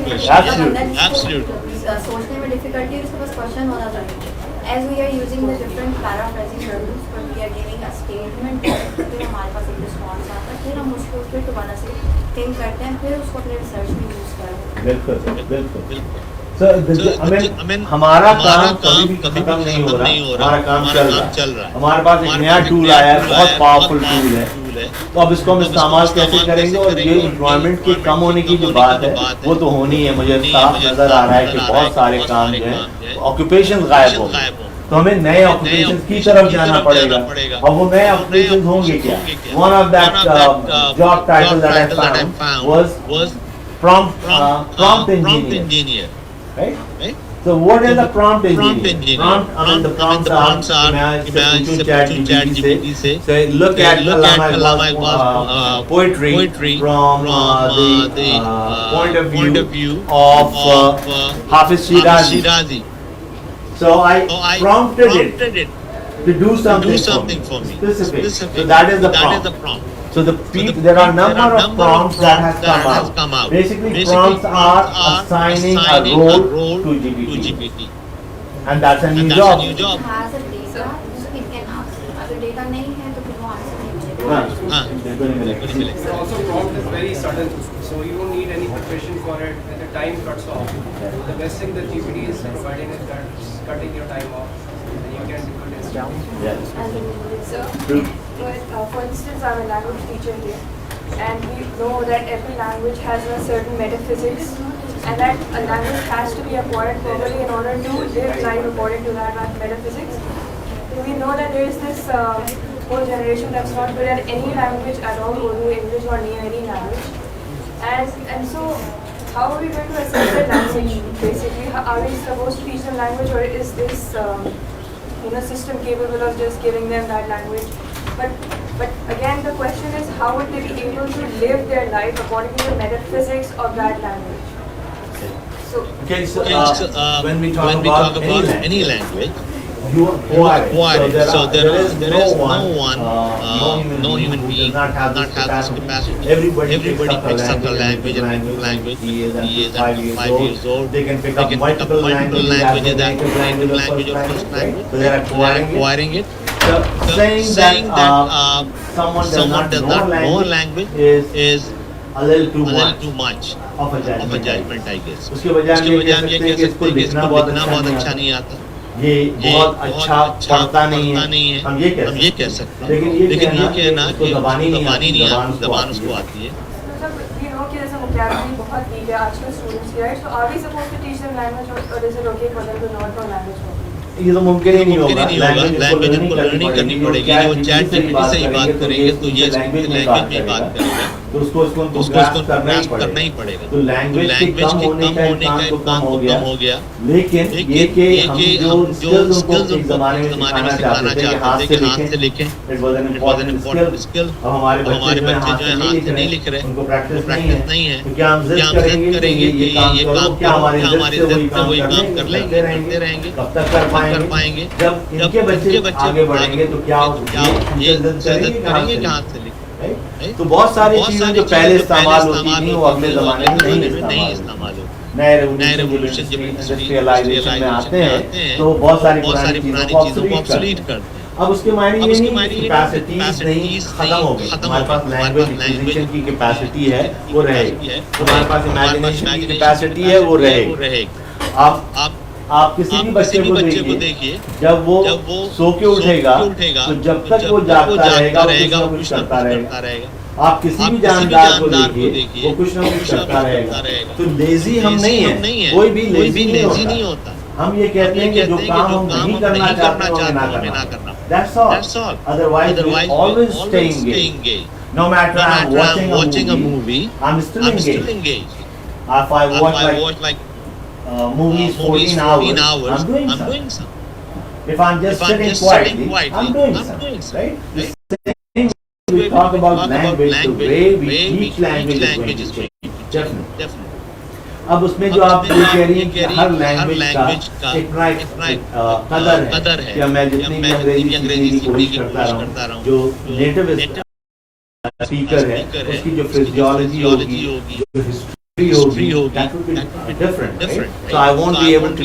question. Absolutely. सोचने में difficulty है, उसके पास question होना चाहिए. as we are using the different paraphrasing terms, when we are giving a statement, फिर हमारे पास एक response आता है, फिर हम उसको फिर दोबारा से think करते हैं, फिर उसको अपने research में use करते हैं. बिल्कुल. I mean, हमारा काम कभी भी खत्म नहीं हो रहा, हमारा काम चल रहा है. हमारे पास एक नया टूल आया है, बहुत पावरफुल टूल है. तो अब इसको हम इस्तेमाल कैसे करेंगे, और ये एम्प्लॉयमेंट के कम होने की जो बात है वो तो होनी है. मुझे साफ नजर आ रहा है कि बहुत सारे काम जो हैं ऑक्यूपेशन गायब हो गए, तो हमें नए ऑक्यूपेशन की तरफ जाना पड़ेगा. और वो नए ऑक्यूपेशन होंगे क्या? One of that job title that I found was prompt engineer, right? So what is the prompt engineer? The prompts are ChatGPT say look at Allama Iqbal's poetry from the point of view of Hafiz Shirazi. So I prompted it to do something for me specific. So that is the prompt. So there are number of prompts that has come out. Basically, prompts are assigning a role to GPT, and that's a new job. It has a data, so it can answer. अगर data नहीं है तो फिर वो answer नहीं मिलेगा. So also prompt is very sudden, so you don't need any preparation for it, and the time cuts off. The best thing that GPT is providing is that it's cutting your time off, and you can do it instantly. So, for instance, I'm a language teacher here, and we know that every language has a certain metaphysics, and that a language has to be acquired formally in order to live life according to that metaphysics. We know that there is this whole generation that's not good at any language at all, Urdu, English, or any language. And so, how are we going to assess the language? Basically, are we supposed to teach them language, or is this system capable of just giving them that language? But again, the question is, how would they be able to live their life according to the metaphysics of that language? So when we talk about any language, you are quiet. So there is no one, no human being does not have this capacity. Everybody picks up a language, he is 5 years old. They can pick up multiple languages, that language or first language. So they are acquiring it. So saying that someone does not know a language is a little too much of a judgment, I guess. उसके बजाय हम ये कह सकते हैं कि इसको लिखना बहुत अच्छा नहीं आता, ये बहुत अच्छा पढ़ता नहीं है, हम ये कह सकते हैं. लेकिन ये कहना कि जबानी नहीं आती, जबान उसको आती है. बहुत वीक है आजकल स्टूडेंट्स की, right? So are we supposed to teach them language, और is it okay for them to not know language? ये तो मुमकिन ही नहीं होगा. लैंग्वेज उनको लर्निंग करनी पड़ेगी. वो चैट जीपीटी से ही बात करेंगे तो ये लैंग्वेज में बात करेगा, तो उसको करना ही पड़ेगा. तो लैंग्वेज के कम होने का इंसान को कम हो गया. लेकिन ये कि हम जो स्किल्स उनको जमाने में सिखाना चाहते थे कि हाथ से लिखें, it was an important skill. और हमारे बच्चे जो है हाथ से नहीं लिख रहे, उनको प्रैक्टिस नहीं है. तो क्या हम जिद करेंगे कि ये काम क्या हमारे जिद से वही काम कर रहेंगे? कब तक कर पाएंगे? जब इनके बच्चे आगे बढ़ेंगे तो क्या ये करेंगे कि हाथ से लिखें. तो बहुत सारी चीजें जो पहले इस्तेमाल होती थी वो अगले जमाने में नहीं इस्तेमाल होती. नए रेवोल्यूशन जब इंडस्ट्रियलाइजेशन में आते हैं तो बहुत सारी पुरानी चीजों को ऑब्सोलीट करते हैं. अब उसके मायने ये नहीं कि कैपेसिटीज नहीं खत्म हो गई. हमारे पास लैंग्वेज एक्विजिशन की कैपेसिटी है वो रहेगी, हमारे पास इमेजिनेशन की कैपेसिटी है वो रहेगी. आप किसी भी बच्चे को देखिए, जब वो सो के उठेगा तो जब तक वो जागता रहेगा वो कुछ करता रहेगा. आप किसी भी जानदार को देखिए, वो कुछ ना कुछ करता रहेगा. तो लेजी हम नहीं है, कोई भी लेजी नहीं होता. हम ये कहते हैं कि जो काम हम नहीं करना चाहते हैं ना करना. That's all. Otherwise we always stay engaged. No matter I'm watching a movie, I'm still engaged. If I watch like movies 14 hours, I'm doing some. If I'm just sitting quietly, I'm doing some. Right? The same we talk about language, the way we teach language is going to change. Definitely. अब उसमें जो आप ये कह रही हैं कि हर language का एक कदर है कि मैं जितनी भी अंग्रेजी सीखने की कोशिश करता रहा हूँ, जो नेटिव स्पीकर है उसकी जो फिजियोलॉजी होगी, जो हिस्ट्री होगी, that will be different. So I won't be able to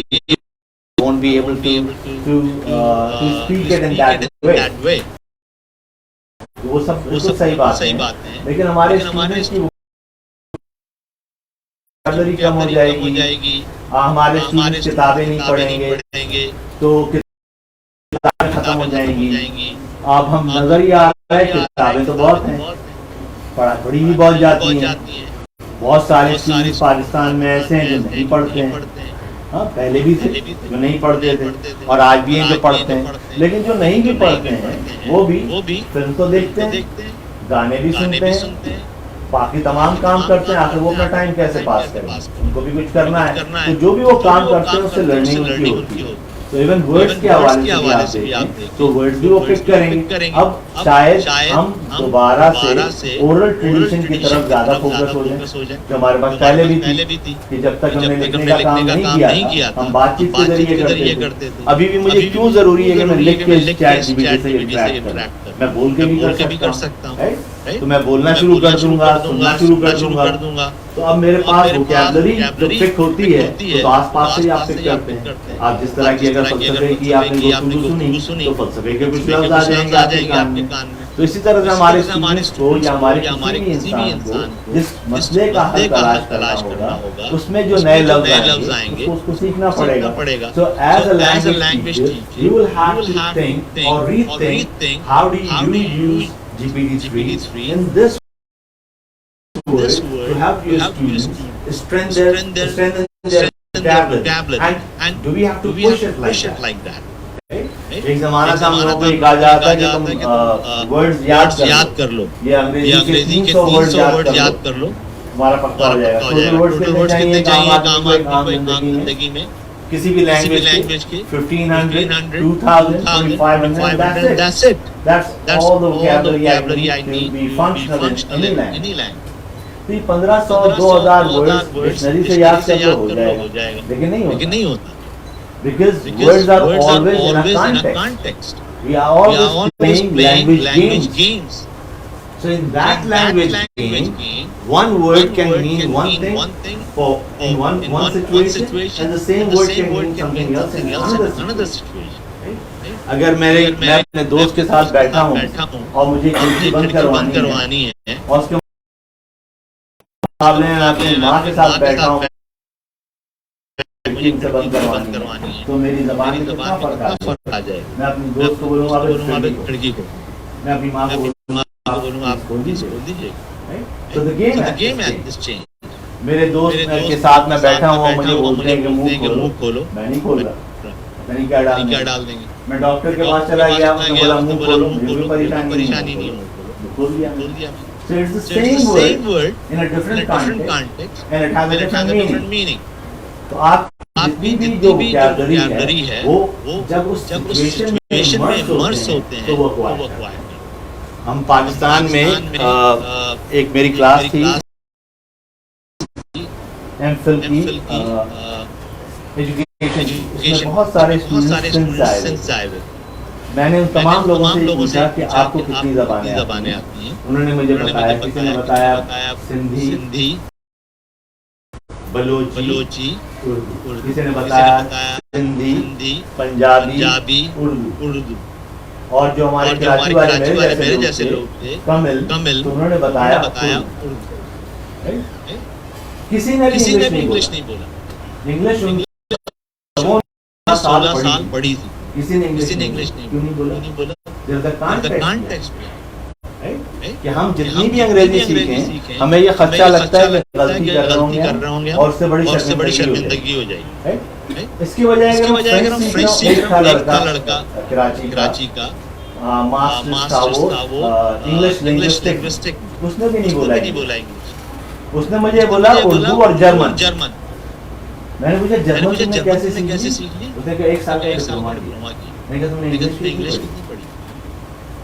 won't be able to speak it in that way. वो सब बिल्कुल सही बात है, लेकिन हमारे स्टूडेंट्स की वोकैबुलरी कम हो जाएगी, हमारे स्टूडेंट्स किताबें नहीं पढ़ेंगे तो किताबें खत्म हो जाएंगी। अब हम नजर ही आ रहा है किताबें तो बहुत हैं, पढ़ी भी बहुत जाती हैं। बहुत सारे स्टूडेंट्स पाकिस्तान में ऐसे हैं जो नहीं पढ़ते हैं। हाँ, पहले भी थे जो नहीं पढ़ते थे और आज भी हैं जो पढ़ते हैं, लेकिन जो नहीं भी पढ़ते हैं वो भी फिल्म तो देखते हैं, गाने भी सुनते हैं, बाकी तमाम काम करते हैं। आखिर वो अपना टाइम कैसे पास करें, उनको भी कुछ करना है, तो जो भी वो काम करते हैं उससे लर्निंग उनकी होती है। तो इवन वर्ड्स के हवाले से आप देखें तो वर्ड्स भी वो पिक करेंगे। अब शायद हम दोबारा से ओरल ट्रेडिशन की तरफ ज्यादा फोकस हो जाए, जो हमारे पास पहले भी थी कि जब तक हमने लिखने का काम नहीं किया हम बातचीत के जरिए करते थे। अभी भी मुझे क्यों जरूरी है कि मैं लिख के चैट जीपीटी से इंटरैक्ट करूं? मैं बोल के भी कर सकता हूं, तो मैं बोलना शुरू कर दूंगा, सुनना शुरू कर दूंगा। तो अब मेरे पास वोकैबुलरी जो पिक होती है तो आसपास से ही आप पिक करते हैं। आप जिस तरह की अगर फलसफे की आपने गुफ्तगू सुनी तो फलसफे के कुछ लफ्ज आ जाएंगे आपके कान में। तो इसी तरह से हमारे स्टूडेंट्स को या हमारे किसी भी इंसान को जिस मसले का हल तलाश करना होगा उसमें जो नए लफ्ज आएंगे उसको सीखना पड़ेगा। So as a language teacher, you will have to think or rethink how do you use GPT-3 in this word to help your students strengthen their vocabulary, and do we have to push it like that? एक जमाना था हम लोगों को कहा जाता है कि तुम वर्ड्स याद कर लो, ये अंग्रेजी के 300 वर्ड याद कर लो, तुम्हारा पक्का हो जाएगा। टोटल वर्ड्स कितने चाहिए काम जिंदगी में किसी भी लैंग्वेज के 1500, 2000, 2500, that's it. That's all the vocabulary I need to be functional in any language. तो 1500 2000 वर्ड्स डिक्शनरी से याद कर लो हो जाएगा, लेकिन नहीं होता। Because words are always in a context. We are always playing language games. So in that language game, one word can mean one thing for in one situation, and the same word can mean something else in another situation. अगर मैं अपने दोस्त के साथ बैठा हूँ और मुझे खिड़की बंद करवानी है और उसके मुकाबले में अपनी माँ के साथ बैठा हूँ से बंद करवानी है, तो मेरी ज़बान में कितना फर्क आ जाए। मैं अपने दोस्त को बोलूँगा खिड़की को, मैं अपनी माँ को बोलूँगा आप खोल दीजिए। तो द गेम हैज चेंज्ड। मेरे दोस्त के साथ मैं बैठा हूँ मुझे बोलते हैं कि मुंह खोलो, मैं नहीं खोल रहा, मैंने क्या डाल देंगे। मैं डॉक्टर के पास चला गया, उसने बोला मुंह खोलो, मुझे परेशानी नहीं है, खोल दिया। So it's the same word in a different context and it has a different meaning. तो आप जितनी भी जो वोकैबुलरी है वो जब उस सिचुएशन में इमर्स होते हैं तो वो एक्वायर। हम पाकिस्तान में एक मेरी क्लास थी एमफिल की एजुकेशन, उसमें बहुत सारे स्टूडेंट्स आए हुए। मैंने उन तमाम लोगों से पूछा कि आपको कितनी ज़बानें आती हैं। उन्होंने मुझे बताया, किसी ने बताया सिंधी, बलोची, उर्दू, किसी ने बताया सिंधी, पंजाबी, उर्दू, और जो हमारे कराची वाले मेरे जैसे लोग थे कमिल, तो उन्होंने बताया उर्दू। किसी ने भी इंग्लिश नहीं बोला। इंग्लिश 16 साल पढ़ी थी, किसी ने इंग्लिश क्यों नहीं बोला? कॉन्टेक्स्ट कि हम जितनी भी अंग्रेजी सीखें हमें ये खदशा लगता है कि गलती कर रहे होंगे और उससे बड़ी शर्मिंदगी हो जाएगी। इसकी वजह है कि हम फ्रेंच सीख रहे हैं। एक लड़का कराची का मास्टर्स था वो इंग्लिश लिंग्विस्टिक, उसने भी नहीं बोला इंग्लिश, उसने मुझे बोला उर्दू और जर्मन। मैंने पूछा जर्मन तुमने कैसे सीख ली? उसने कहा 1 साल का डिप्लोमा किया। मैंने कहा तुमने इंग्लिश कितनी पढ़ी?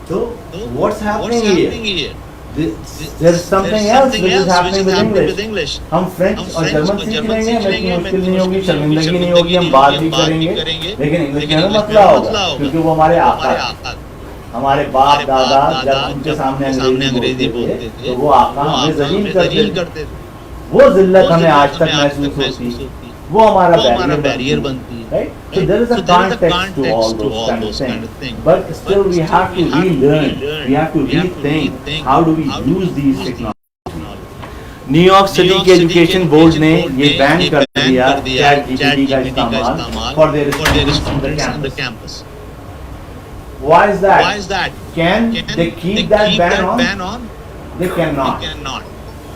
तो what's happening here? There is something else which is happening with English. हम फ्रेंच और जर्मन सीख लेंगे, हमें मुश्किल नहीं होगी, शर्मिंदगी नहीं होगी, हम बात भी करेंगे, लेकिन इंग्लिश में हमें मसला होगा क्योंकि वो हमारे आका, हमारे बाप दादा जब उनके सामने अंग्रेजी बोलते थे तो वो आका हमें जलील करते थे। वो जिल्लत हमें आज तक महसूस होती, वो हमारा बैरियर बनती है, right? So there is a context to all those kind of things, but still we have to relearn, we have to rethink how do we use these technologies. New York city के education board ने ये ban कर दिया chat GPT का इस्तेमाल for their students in the campus. Why is that? Can they keep that ban on? They cannot.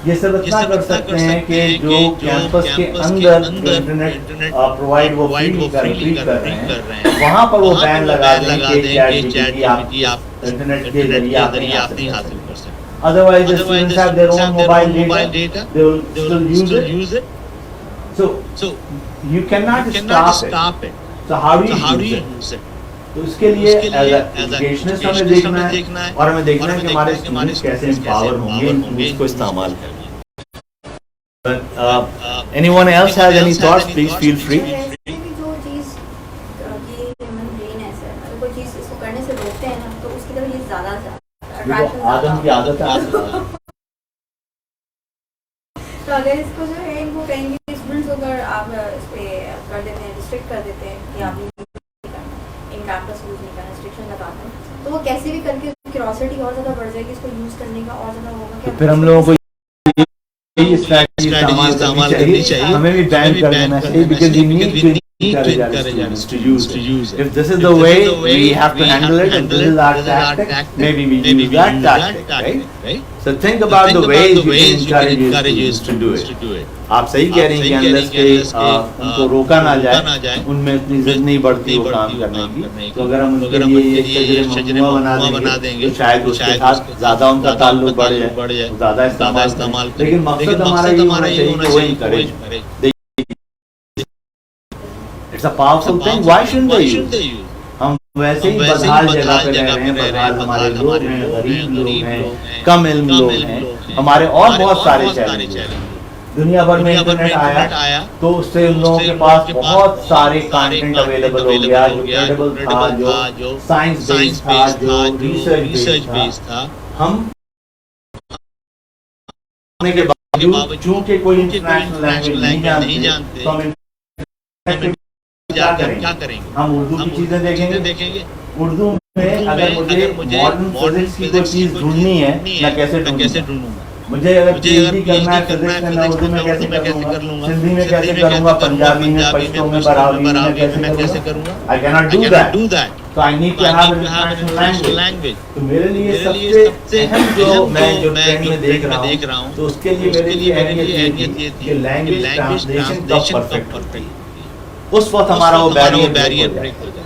ये सब इतना कर सकते हैं कि जो कैंपस के अंदर इंटरनेट प्रोवाइड वो फ्री कर रहे हैं, वहाँ पर वो बैन लगा दें कि चैट जीपीटी आप इंटरनेट के जरिए आप नहीं हासिल कर सकते. Otherwise, the students have their own mobile data. They will still use it. So you cannot stop it. So how do you use it? तो इसके लिए एज एजुकेशनिस्ट हमें देखना है और हमें देखना है कि हमारे स्टूडेंट्स कैसे एम्पावर होंगे इन टूल्स को इस्तेमाल करके. Anyone else has any thoughts? Please feel free. जो चीज़ ये ह्यूमन ब्रेन है सर, अगर कोई चीज़ इसको करने से रोकते हैं ना तो उसकी तरफ ये ज़्यादा आदम की आदत है. तो अगर इसको जो है इनको कहेंगे स्टूडेंट्स को अगर आप इस पे कर देते हैं, रिस्ट्रिक्ट कर देते हैं कि आप कैंपस यूज नहीं करना, रिस्ट्रिक्शन लगाते हैं, तो वो कैसे भी करके क्यूरियोसिटी और ज़्यादा बढ़ जाएगी, इसको यूज़ करने का और ज़्यादा होगा. तो फिर हम लोगों को ये स्ट्रैटेजी इस्तेमाल करनी चाहिए, हमें भी बैन कर देना चाहिए, because we need to encourage to use it. If this is the way we have to handle it, if this is our tactic, maybe we use that tactic, right? So think about the ways you can encourage us to do it. आप सही कह रही हैं कि अंदर से उनको रोका ना जाए, उनमें इतनी जिद नहीं बढ़ती वो काम करने की. तो अगर हम उनके लिए एक शजरे ममनुआ बना देंगे तो शायद उसके साथ ज़्यादा उनका ताल्लुक बढ़ जाए, ज़्यादा इस्तेमाल. लेकिन मकसद हमारा ये होना चाहिए कि वो encourage. It's a powerful thing. Why shouldn't they use? हम वैसे ही बदहाल जगह पे रह रहे हैं, बदहाल हमारे लोग हैं, गरीब लोग हैं, कम इल्म लोग हैं, हमारे और बहुत सारे चैलेंज हैं. दुनिया भर में इंटरनेट आया तो उससे उन लोगों के पास बहुत सारे कंटेंट अवेलेबल हो गया, जो क्रेडिबल था, जो साइंस बेस्ड था, जो रिसर्च बेस्ड था. हम होने के बावजूद चूंकि कोई इंटरनेशनल लैंग्वेज नहीं जानते तो हम क्या करेंगे? हम उर्दू की चीजें देखेंगे. उर्दू में अगर मुझे मॉडर्न फिजिक्स की कोई चीज ढूंढनी है, मैं कैसे ढूंढूंगा? मुझे अगर पीएचडी करना है फिजिक्स में, मैं उर्दू में कैसे करूंगा? सिंधी में कैसे करूंगा? पंजाबी में, पश्तो में, बरावी में कैसे करूंगा? I can not do that. So I need to have an international language. तो मेरे लिए सबसे अहम जो मैं ट्रेंड में देख रहा हूँ, तो उसके लिए मेरे लिए अहमियत ये थी कि लैंग्वेज ट्रांसलेशन कब परफेक्ट. उस वक्त हमारा वो बैरियर ब्रेक हो जाए.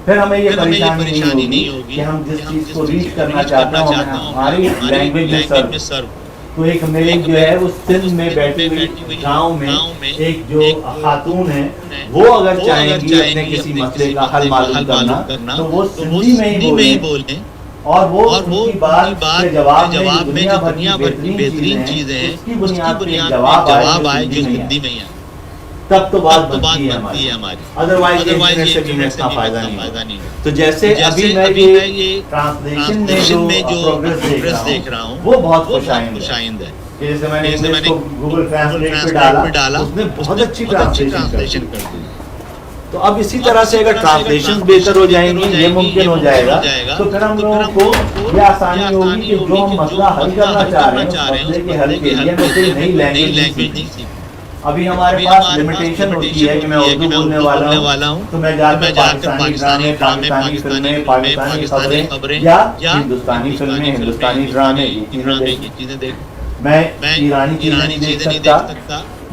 फिर हमें ये परेशानी नहीं होगी कि हम जिस चीज़ को रीच करना चाहते हैं हमारी लैंग्वेज में सर्व. तो एक मेरे जो है वो सिंध में बैठी हुई गांव में एक जो खातून है, वो अगर चाहेंगी अपने किसी मसले का हल मालूम करना, तो वो सिंधी में ही बोलें और वो उनकी बात के जवाब में जो दुनिया भर की बेहतरीन चीजें हैं उसकी बुनियाद पे जवाब आए जो हिंदी में है, तब तो बात बनती है हमारी. अदरवाइज इंटरनेट से भी इतना फायदा नहीं. तो जैसे अभी मैं ये ट्रांसलेशन में जो प्रोग्रेस देख रहा हूँ वो बहुत खुशाइंद है. जैसे मैंने इंग्लिश को गूगल ट्रांसलेट पे डाला, उसने बहुत अच्छी ट्रांसलेशन कर दी. तो अब इसी तरह से अगर ट्रांसलेशन बेहतर हो जाएंगी, ये मुमकिन हो जाएगा, तो फिर हम लोगों को ये आसानी होगी कि जो हम मसला हल करना चाह रहे हैं, मसले के हल के लिए हमें कोई नई लैंग्वेज नहीं सीखी. अभी हमारे पास लिमिटेशन होती है कि मैं उर्दू बोलने वाला हूँ, तो मैं जाकर पाकिस्तानी ड्रामे, पाकिस्तानी फिल्में, पाकिस्तानी खबरें या हिंदुस्तानी फिल्में, हिंदुस्तानी ड्रामे ये चीजें देख. मैं ईरानी चीजें नहीं देख सकता,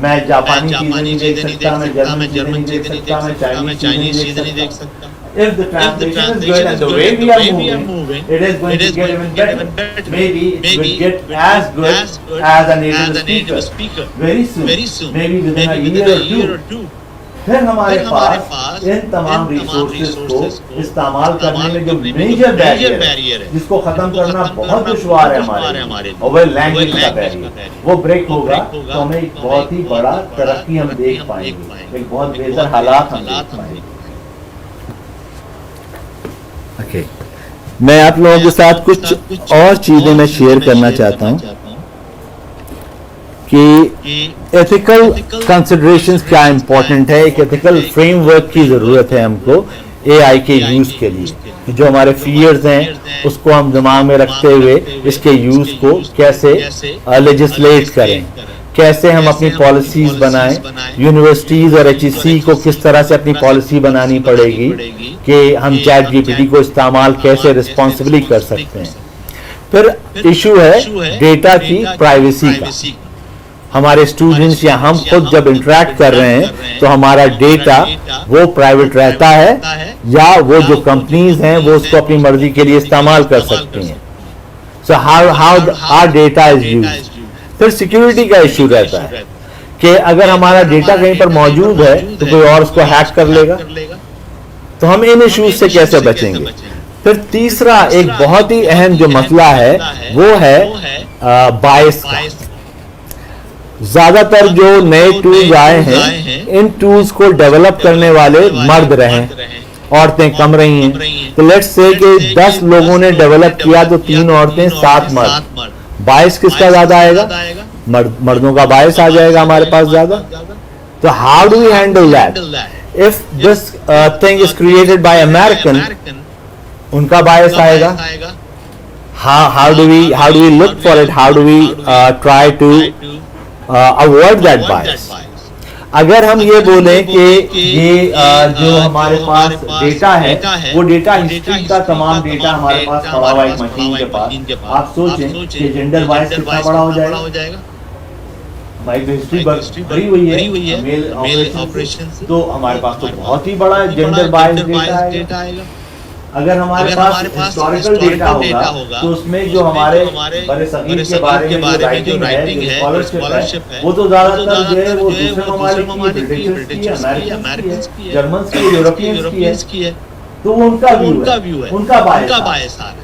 मैं जापानी चीजें नहीं देख सकता, मैं जर्मन चीजें नहीं देख सकता, मैं चाइनीज चीजें नहीं देख सकता. If the translation is good and the way we are moving, it is going to get even better. Maybe it will get as good as a native speaker very soon, maybe within a year or two. फिर हमारे पास इन तमाम resources को इस्तेमाल करने में जो major barrier है, जिसको खत्म करना बहुत दुश्वार है हमारे, और वह लैंग्वेज का बैरियर, वो ब्रेक होगा तो हमें एक बहुत ही बड़ा तरक्की हम देख पाएंगे, एक बहुत बेहतर हालात हम देख पाएंगे. Okay. मैं आप लोगों के साथ कुछ और चीजें मैं शेयर करना चाहता हूँ कि एथिकल कंसिडरेशंस क्या इंपॉर्टेंट है, एक एथिकल फ्रेमवर्क की ज़रूरत है हमको एआई के यूज़ के लिए। जो हमारे फियर्स हैं उसको हम दिमाग में रखते हुए इसके यूज़ को कैसे लेजिस्लेट करें, कैसे हम अपनी पॉलिसीज बनाएं, यूनिवर्सिटीज़ और एचईसी को किस तरह से अपनी पॉलिसी बनानी पड़ेगी कि हम चैट जीपीटी को इस्तेमाल कैसे रिस्पॉन्सिबली कर सकते हैं। फिर इशू है डेटा की प्राइवेसी का। हमारे स्टूडेंट्स या हम खुद जब इंटरेक्ट कर रहे हैं तो हमारा डेटा वो प्राइवेट रहता है या वो जो कंपनीज हैं वो उसको अपनी मर्जी के लिए इस्तेमाल कर सकती हैं। So how our data is used. फिर सिक्योरिटी का इश्यू रहता है कि अगर हमारा डेटा कहीं पर मौजूद है तो कोई और उसको हैक कर लेगा, तो हम इन इश्यूज से कैसे बचेंगे। फिर तीसरा एक बहुत ही अहम जो मसला है वो है बायस का। ज्यादातर जो नए टूल्स आए हैं इन टूल्स को डेवलप करने वाले मर्द रहे, औरतें कम रही हैं। तो लेट्स से कि 10 लोगों ने डेवलप किया तो 3 औरतें 7 मर्द, बायस किसका ज्यादा आएगा? मर्दों का बायस आ जाएगा हमारे पास ज्यादा। तो how do we handle that? If this thing is created by American, उनका बायस आएगा। How do we look for it? How do we try to avoid that bias? अगर हम ये बोलें कि ये जो हमारे पास डेटा है वो डेटा हिस्ट्री का तमाम डेटा हमारे पास पड़ा हुआ एक मशीन के पास, आप सोचें कि जेंडर बायस कितना बड़ा हो जाएगा। हमारी तो हिस्ट्री भरी हुई है मेल ऑपरेशन, तो हमारे पास तो बहुत ही बड़ा जेंडर बायस डेटा आएगा। अगर हमारे पास हिस्टोरिकल डेटा होगा तो उसमें जो हमारे बड़े सगीर के बारे में जो राइटिंग है, स्कॉलरशिप है, वो तो ज्यादातर जो है वो दूसरे ममालिक की, ब्रिटिशर्स की, अमेरिकन्स की, जर्मन्स की, यूरोपियंस की है, तो वो उनका व्यू है, उनका बायस आ रहा है।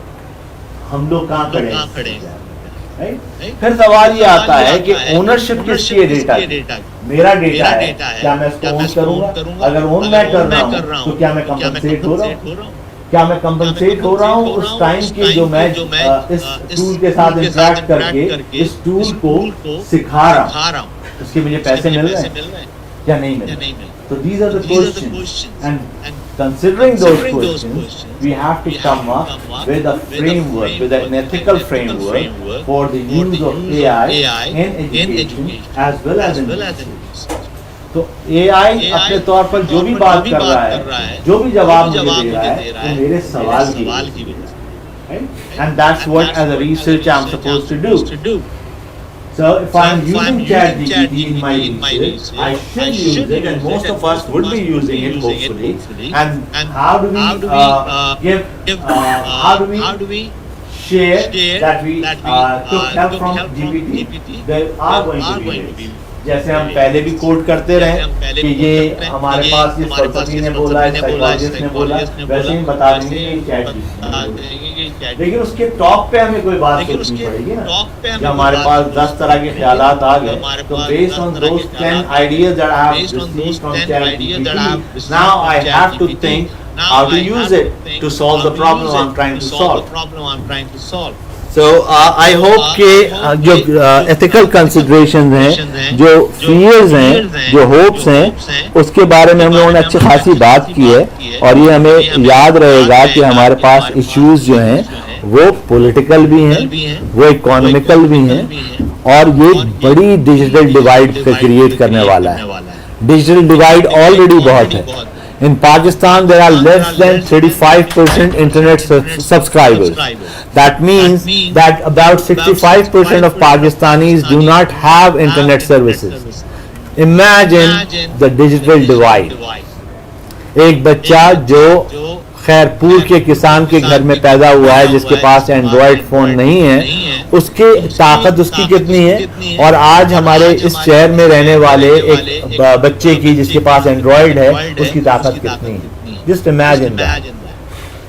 हम लोग कहाँ खड़े हैं? फिर सवाल ये आता है कि ओनरशिप किसकी है डेटा की? मेरा डेटा है, क्या मैं इसको ओन करूंगा? अगर ओन मैं कर रहा हूँ तो क्या मैं कंपनसेट हो रहा हूँ? क्या मैं कंपनसेट हो रहा हूँ उस टाइम के जो मैं इस टूल के साथ इंटरेक्ट करके इस टूल को सिखा रहा हूँ, उसके मुझे पैसे मिल रहे हैं या नहीं मिल रहे? तो these are the questions, and considering those questions we have to come up with a framework, with an ethical framework for the use of AI in education as well as in business. तो AI अपने तौर पर जो भी बात कर रहा है, जो भी जवाब मुझे दे रहा है, वो मेरे सवाल की है, and that's what as a researcher I'm supposed to do. So if I'm using ChatGPT in my research, I should use it, and most of us would be using it hopefully. And how do we share that we took help from GPT? There are going to be ways. जैसे हम पहले भी coat करते रहे कि ये हमारे पास ये फलसफी ने बोला है, साइकोलॉजिस्ट ने बोला, वैसे ही बता देंगे कि चैट। लेकिन उसके टॉप पे हमें कोई बात सोचनी पड़ेगी ना। जब हमारे पास 10 तरह के ख्यालात आ गए तो based on those 10 ideas that I have received from chat, now I have to think how to use it to solve the problem I'm trying to solve. So I hope कि जो ethical considerations हैं, जो fears हैं, जो hopes हैं, उसके बारे में हम लोगों ने अच्छी खासी बात की है, और ये हमें याद रहेगा कि हमारे पास issues जो हैं वो political भी हैं, वो economical भी हैं, और ये बड़ी digital divide क्रिएट करने वाला है। Digital divide already बहुत है। In Pakistan, there are less than 35% internet subscribers. That means that about 65% of Pakistanis do not have internet services. Imagine the digital divide. एक बच्चा जो खैरपुर के किसान के घर में पैदा हुआ है, जिसके पास एंड्रॉयड फोन नहीं है, उसकी ताकत उसकी कितनी है, और आज हमारे इस शहर में रहने वाले एक बच्चे की जिसके पास एंड्रॉयड है उसकी ताकत कितनी है? Just imagine that.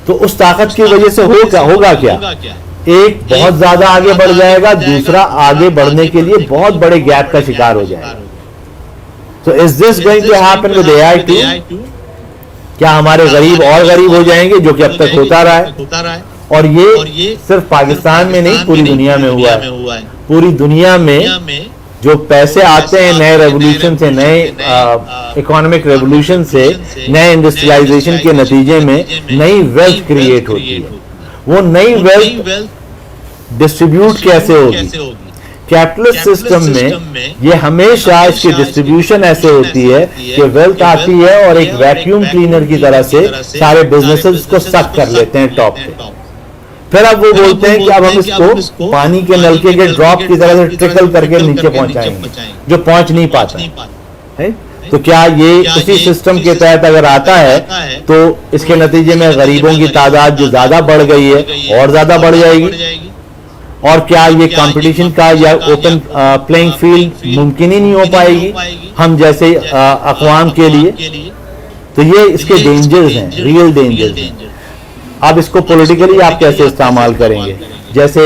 तो उस ताकत की वजह से होगा क्या? एक बहुत ज्यादा आगे बढ़ जाएगा, दूसरा आगे बढ़ने के लिए बहुत बड़े गैप का शिकार हो जाएगा। So is this going to happen with AI too? क्या हमारे गरीब और गरीब हो जाएंगे, जो कि अब तक होता रहा है? और ये सिर्फ पाकिस्तान में नहीं, पूरी दुनिया में हुआ है। पूरी दुनिया में जो पैसे आते हैं नए रेवोल्यूशन से, नए इकोनॉमिक रेवोल्यूशन से, नए इंडस्ट्रियलाइजेशन के नतीजे में नई वेल्थ क्रिएट होती है। वो नई वेल्थ डिस्ट्रीब्यूट कैसे होगी? कैपिटलिस्ट सिस्टम में ये हमेशा इसकी डिस्ट्रीब्यूशन ऐसे होती है कि वेल्थ आती है और एक वैक्यूम क्लीनर की तरह से सारे बिजनेसेस इसको सक कर लेते हैं टॉप पे। फिर अब वो बोलते हैं कि अब हम इसको पानी के नलके के ड्रॉप की तरह से ट्रिकल करके नीचे पहुंचाएंगे, जो पहुंच नहीं पाता है। तो क्या ये उसी सिस्टम के तहत अगर आता है तो इसके नतीजे में गरीबों की तादाद जो ज्यादा बढ़ गई है और ज्यादा बढ़ जाएगी? और क्या ये कंपटीशन का या ओपन प्लेइंग फील्ड मुमकिन ही नहीं हो पाएगी हम जैसे अक़वाम के लिए? तो ये इसके डेंजर्स हैं, रियल डेंजर्स हैं। अब इसको पॉलिटिकली आप कैसे इस्तेमाल करेंगे? जैसे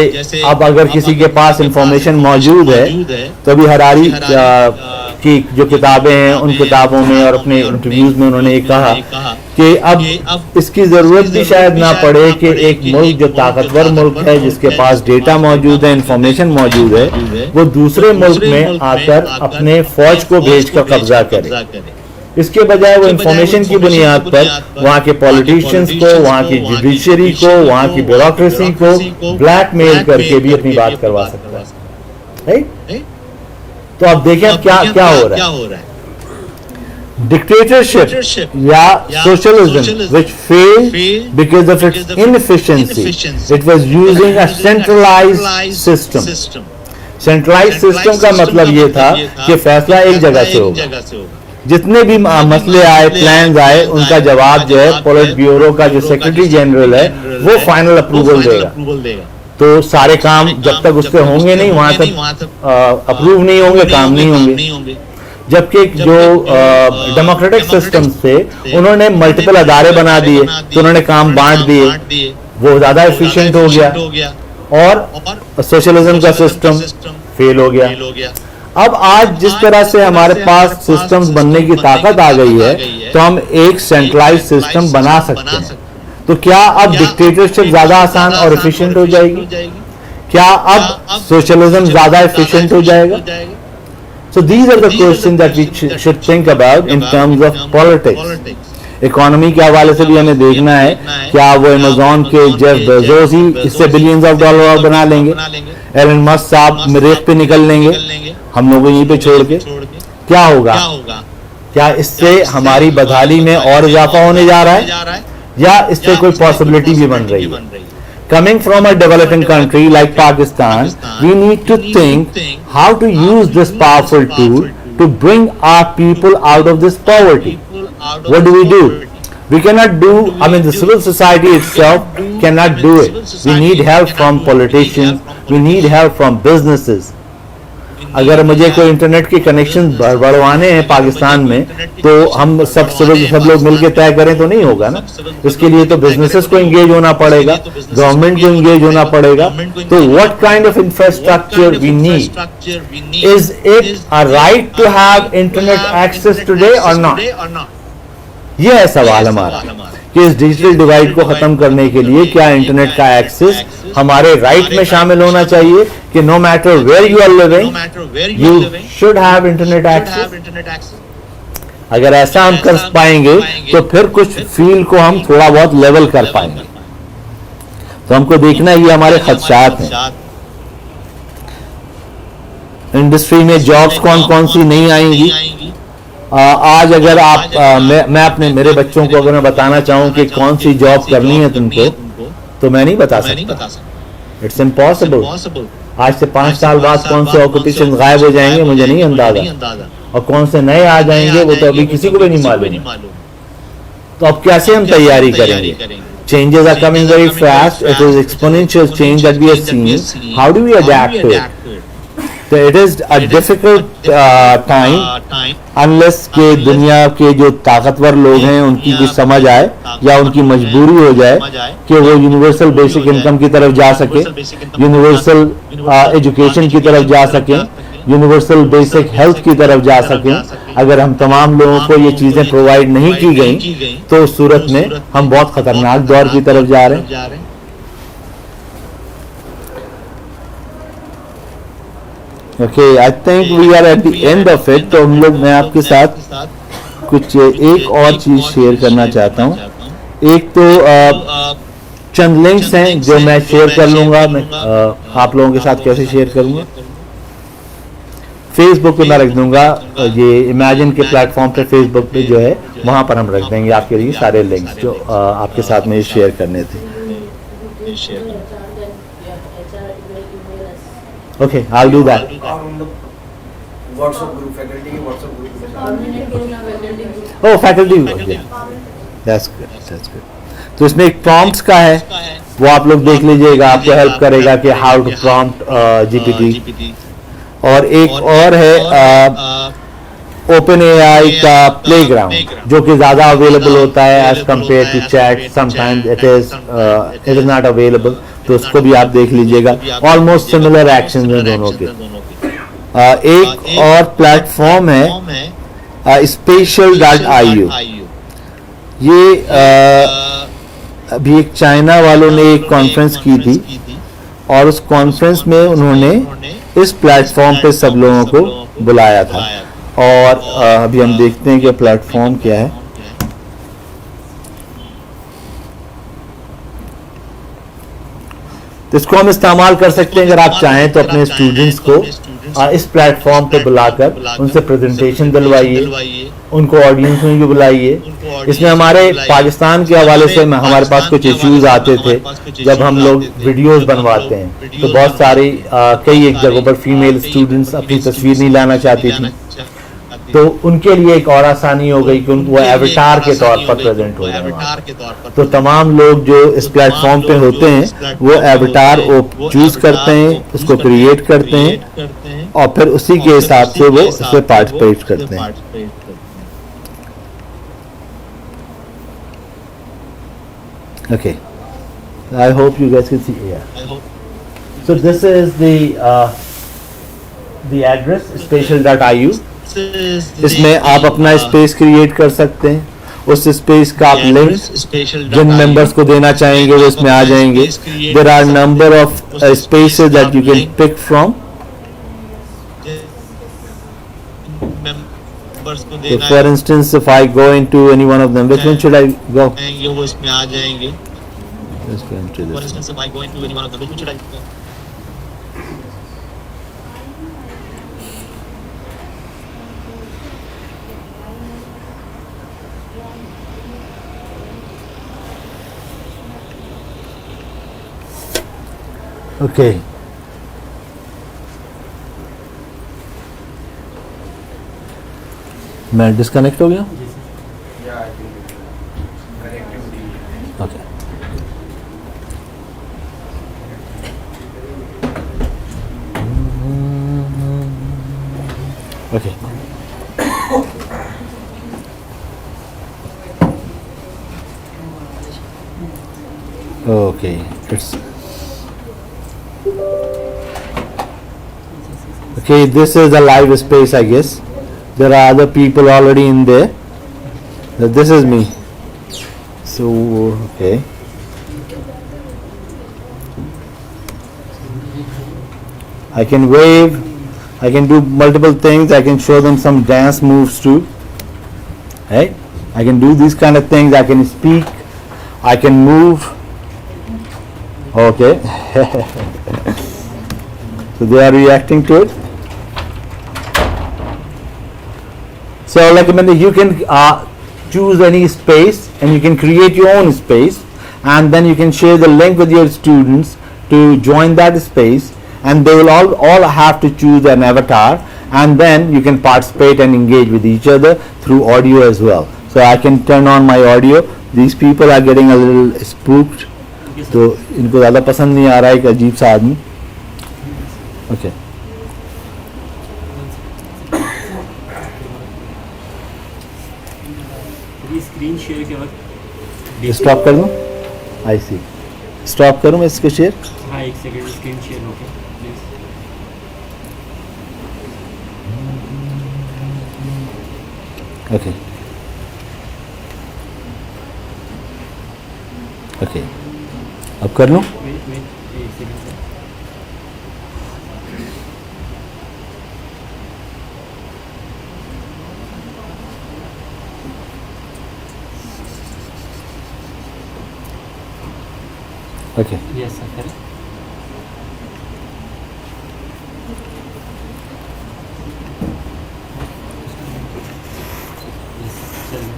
अब अगर किसी के पास इंफॉर्मेशन मौजूद है तो अभी हरारी की जो किताबें हैं उन किताबों में और अपने इंटरव्यूज में उन्होंने कहा कि अब इसकी जरूरत भी शायद ना पड़े कि एक मुल्क जो ताकतवर मुल्क है, जिसके पास डेटा मौजूद है, इंफॉर्मेशन मौजूद है, वो दूसरे मुल्क में आकर अपने फौज को भेजकर कब्जा करे। इसके बजाय वो इंफॉर्मेशन की बुनियाद पर वहाँ के पॉलिटिशियंस को, वहाँ की जुडिशरी को, वहाँ की ब्यूरोक्रेसी को ब्लैकमेल करके भी अपनी बात करवा सकता है। तो अब देखें अब क्या हो रहा है। डिक्टेटरशिप या socialism which failed because of its inefficiency, it was using a centralized system. Centralise system का मतलब ये था कि फैसला एक जगह से होगा, जितने भी मसले आए, प्लान्स आए, उनका जवाब जो है पॉलिट ब्यूरो का जो सेक्रेटरी जनरल है वो फाइनल अप्रूवल देगा। तो सारे काम जब तक उसके होंगे नहीं, वहां तक अप्रूव नहीं होंगे, काम नहीं होंगे। जबकि जो डेमोक्रेटिक सिस्टम थे उन्होंने मल्टीपल अदारे बना दिए, तो उन्होंने काम बांट दिए, वो ज्यादा एफिशिएंट हो गया और सोशलिज्म का सिस्टम फेल हो गया। अब आज जिस तरह से हमारे पास सिस्टम्स बनने की ताकत आ गई है तो हम एक सेंट्रलाइज सिस्टम बना सकते हैं। तो क्या अब डिक्टेटरशिप ज्यादा आसान और एफिशिएंट हो जाएगी? क्या अब सोशलिज्म ज्यादा एफिशिएंट हो जाएगा? So these are the question that we should think about in terms of politics. Economy के हवाले से भी हमें देखना है, क्या वो अमेज़न के जेफ बेजोस ही इससे बिलियंस ऑफ डॉलर बना लेंगे? एलन मस्क साहब मरीख पे निकल लेंगे हम लोग यहीं पे छोड़ के? क्या होगा? क्या इससे हमारी बदहाली में और इजाफा होने जा रहा है या इससे कोई पॉसिबिलिटी भी बन रही है? Coming from a developing country like Pakistan, we need to think how to use this powerful tool to bring our people out of this poverty. What do? We cannot do, I mean the civil society itself cannot do it. We need help from politicians, we need help from businesses. अगर मुझे कोई internet के connection बढ़वाने हैं पाकिस्तान में तो हम सब लोग मिलकर तय करें तो नहीं होगा ना। इसके लिए तो बिजनेसेस को एंगेज होना पड़ेगा, गवर्नमेंट को एंगेज होना पड़ेगा। तो what kind of infrastructure we need? Is it a right to have internet access today और नॉट? ये है सवाल हमारा कि इस डिजिटल डिवाइड को खत्म करने के लिए क्या इंटरनेट का एक्सेस हमारे राइट में शामिल होना चाहिए कि no matter where you are living you should have internet access? अगर ऐसा हम कर पाएंगे तो फिर कुछ फील्ड को हम थोड़ा बहुत लेवल कर पाएंगे। तो हमको देखना ये हमारे खदशात हैं। इंडस्ट्री में जॉब्स कौन कौन सी नहीं आएंगी? आज अगर आप मैं अपने मेरे बच्चों को अगर मैं बताना चाहूं कि कौन सी जॉब करनी है तुमको, तो मैं नहीं बता सकता। It's impossible. आज से 5 साल बाद कौन से ऑक्यूपेशन गायब हो जाएंगे मुझे नहीं अंदाजा, और कौन से नए आ जाएंगे वो तो अभी किसी को भी नहीं मालूम। तो अब कैसे हम तैयारी करेंगे? Changes are coming very fast. It is exponential change that we are seeing. How do we adapt to it? So it is a difficult time unless के दुनिया के जो ताकतवर लोग हैं उनकी कुछ समझ आए या उनकी मजबूरी हो जाए कि वो यूनिवर्सल बेसिक इनकम की तरफ जा सके, यूनिवर्सल एजुकेशन की तरफ जा सकें, यूनिवर्सल बेसिक हेल्थ की तरफ जा सकें। अगर हम तमाम लोगों को ये चीजें प्रोवाइड नहीं की गई तो उस सूरत में हम बहुत खतरनाक दौर की तरफ जा रहे हैं। Okay, I think we are at the end of it. तो हम लोग, मैं आपके साथ कुछ एक और चीज़ शेयर करना चाहता हूँ. एक तो चंद लिंक्स हैं जो मैं शेयर कर लूँगा. मैं आप लोगों के साथ कैसे शेयर करूँगा, फेसबुक पे मैं रख दूंगा. ये इमेजिन के प्लेटफॉर्म पे, फेसबुक पे जो है वहाँ पर हम रख देंगे आपके लिए सारे लिंक्स जो आपके साथ में शेयर करने थे. Okay, I will do that. WhatsApp group, faculty के WhatsApp group. Oh, faculty, that's good, that's good. तो इसमें एक प्रॉम्प्ट्स का है, वो आप लोग देख लीजिएगा, आपको हेल्प करेगा कि हाउ टू प्रॉम्प्ट जीपीटी. और एक और है ओपन एआई का प्लेग्राउंड, जो कि ज़्यादा अवेलेबल होता है as compared to chat. Sometimes it is not available, तो उसको भी आप देख लीजिएगा. ऑलमोस्ट सिमिलर एक्शन हैं दोनों के. एक और प्लेटफॉर्म है spatial.io. ये अभी एक चाइना वालों ने एक कॉन्फ्रेंस की थी, और उस कॉन्फ्रेंस में उन्होंने इस प्लेटफॉर्म पे सब लोगों को बुलाया था. और अभी हम देखते हैं कि प्लेटफॉर्म क्या है. तो इसको हम इस्तेमाल कर सकते हैं अगर आप चाहें तो अपने स्टूडेंट्स को इस प्लेटफॉर्म पे बुलाकर उनसे प्रेजेंटेशन दिलवाइए, उनको ऑडियंस में भी बुलाइए. इसमें हमारे पाकिस्तान के हवाले से हमारे पास कुछ इश्यूज आते थे जब हम लोग वीडियोस बनवाते हैं. तो बहुत सारी कई एक जगहों पर फीमेल स्टूडेंट्स अपनी तस्वीर नहीं लाना चाहती थी, तो उनके लिए एक और आसानी हो गई कि उनको एवटार के तौर पर प्रेजेंट हो जाए. तो तमाम लोग जो इस प्लेटफॉर्म पे होते हैं वो एवटार चूज करते हैं, उसको क्रिएट करते हैं, और फिर उसी के हिसाब से वो इसमें पार्टिसिपेट करते हैं. Okay, I hope you guys can see. Yeah. So this is the address spatial.io. इसमें आप अपना स्पेस क्रिएट कर सकते हैं. उस स्पेस का आप लिंक जिन मेंबर्स को देना चाहेंगे वो इसमें आ जाएंगे. There are number of spaces that you can pick from. So for instance, if I go into any one of them, which one should I go? वो इसमें आ जाएंगे. Let's go into For this instance, if I go into any one of them, which one should I go? Okay. मैं disconnect हो गया. Okay, okay. Okay, it's okay. This is a live space, I guess. There are other people already in there. This is me. So okay. I can wave. I can do multiple things. I can show them some dance moves too. Right? I can do these kind of things. I can speak. I can move. Okay. So they are reacting to it. So like you can choose any space and you can create your own space, and then you can share the link with your students to join that space, and they will all have to choose an avatar, and then you can participate and engage with each other through audio as well. So I can turn on my audio. These people are getting a little spooked, तो इनको ज़्यादा पसंद नहीं आ रहा है एक अजीब सा आदमी. Okay. स्क्रीन शेयर के वक्त स्टॉप कर दूं? आई सी. स्टॉप करूं मैं इसको शेयर? हाँ, एक सेकंड, स्क्रीन शेयर हो गया प्लीज. Okay, okay. अब कर लूं? वेट एक second. Okay. Yes, sir. Correct.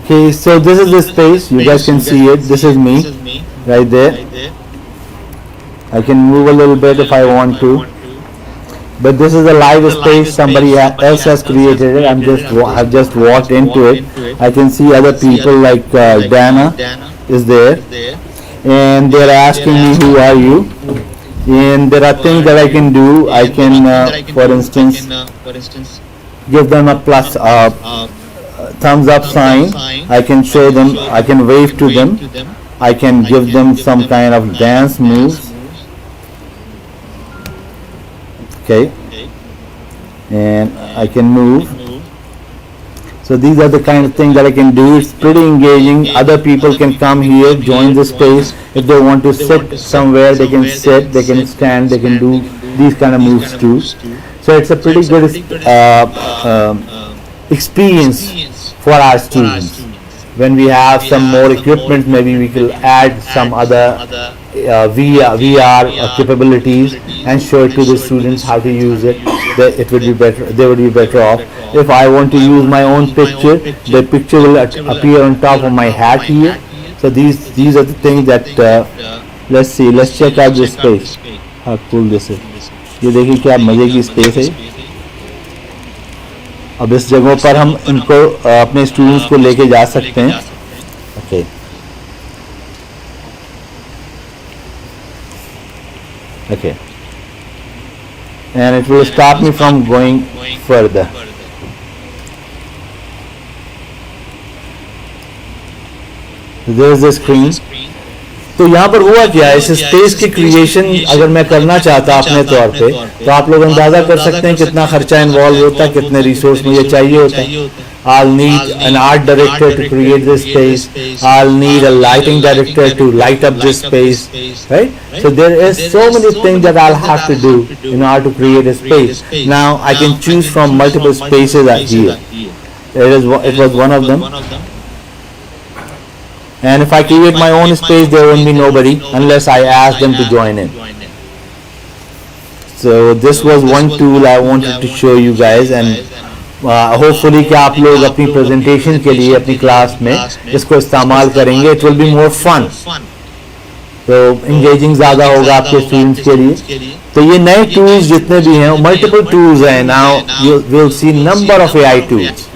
Okay, so this is the space. You guys can see it. This is me, right there. I can move a little bit if I want to. But this is a live space. Somebody else has created it. I've just walked into it. I can see other people like Dana is there, and they're asking me, "Who are you?" And there are things that I can do. I can, for instance, give them a plus thumbs up sign. I can show them. I can wave to them. I can give them some kind of dance moves. Okay, and I can move. So these are the kind of things that I can do. It's pretty engaging. Other people can come here, join the space. If they want to sit somewhere, they can sit, they can stand, they can do these kind of moves too. So it's a pretty good experience for our students. When we have some more equipment, maybe we will add some other VR capabilities and show it to the students how to use it. It would be better. They would be better off. If I want to use my own picture, the picture will appear on top of my hat here. So these are the things that let's see. Let's check out this space. How cool this is. ये देखिए क्या मजे की space है. अब इस जगहों पर हम इनको अपने स्टूडेंट्स को लेके जा सकते हैं. Okay. Okay, and it will stop me from going further. There is the screen. तो यहाँ पर हुआ क्या है, इस स्पेस की क्रिएशन अगर मैं करना चाहता अपने तौर पे, तो आप लोग अंदाजा कर सकते हैं कितना खर्चा इन्वॉल्व होता है, कितने रिसोर्स मुझे चाहिए होता है. I'll need an art director to create this space. I'll need a lighting director to light up this space, right? So there is so many things that I'll have to do in order to create a space. Now I can choose from multiple spaces here. It was one of them. And if I create my own space, there won't be nobody unless I ask them to join in. So this was one tool I wanted to show you guys, and hopefully कि आप लोग अपनी presentation के लिए अपनी class में इसको इस्तेमाल करेंगे. It will be more fun. तो इंगेजिंग ज़्यादा होगा आपके स्टूडेंट्स के लिए. तो ये नए टूल्स जितने भी हैं, मल्टीपल टूल्स हैं. Now you will see number of AI tools,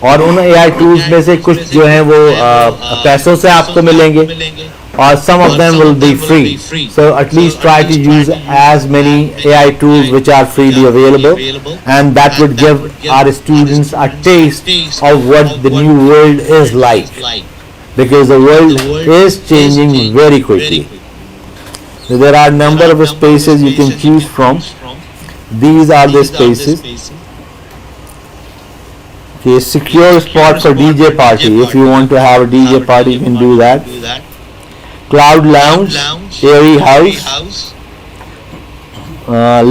और उन एआई टूल्स में से कुछ जो हैं वो पैसों से आपको मिलेंगे, or some of them will be free. So at least try to use as many AI tools which are freely available, and that would give our students a taste of what the new world is like, because the world is changing very quickly. So there are a number of spaces you can choose from. These are the spaces. Okay, secure spot for DJ party. If you want to have a DJ party, you can do that. Cloud Lounge, Airy House,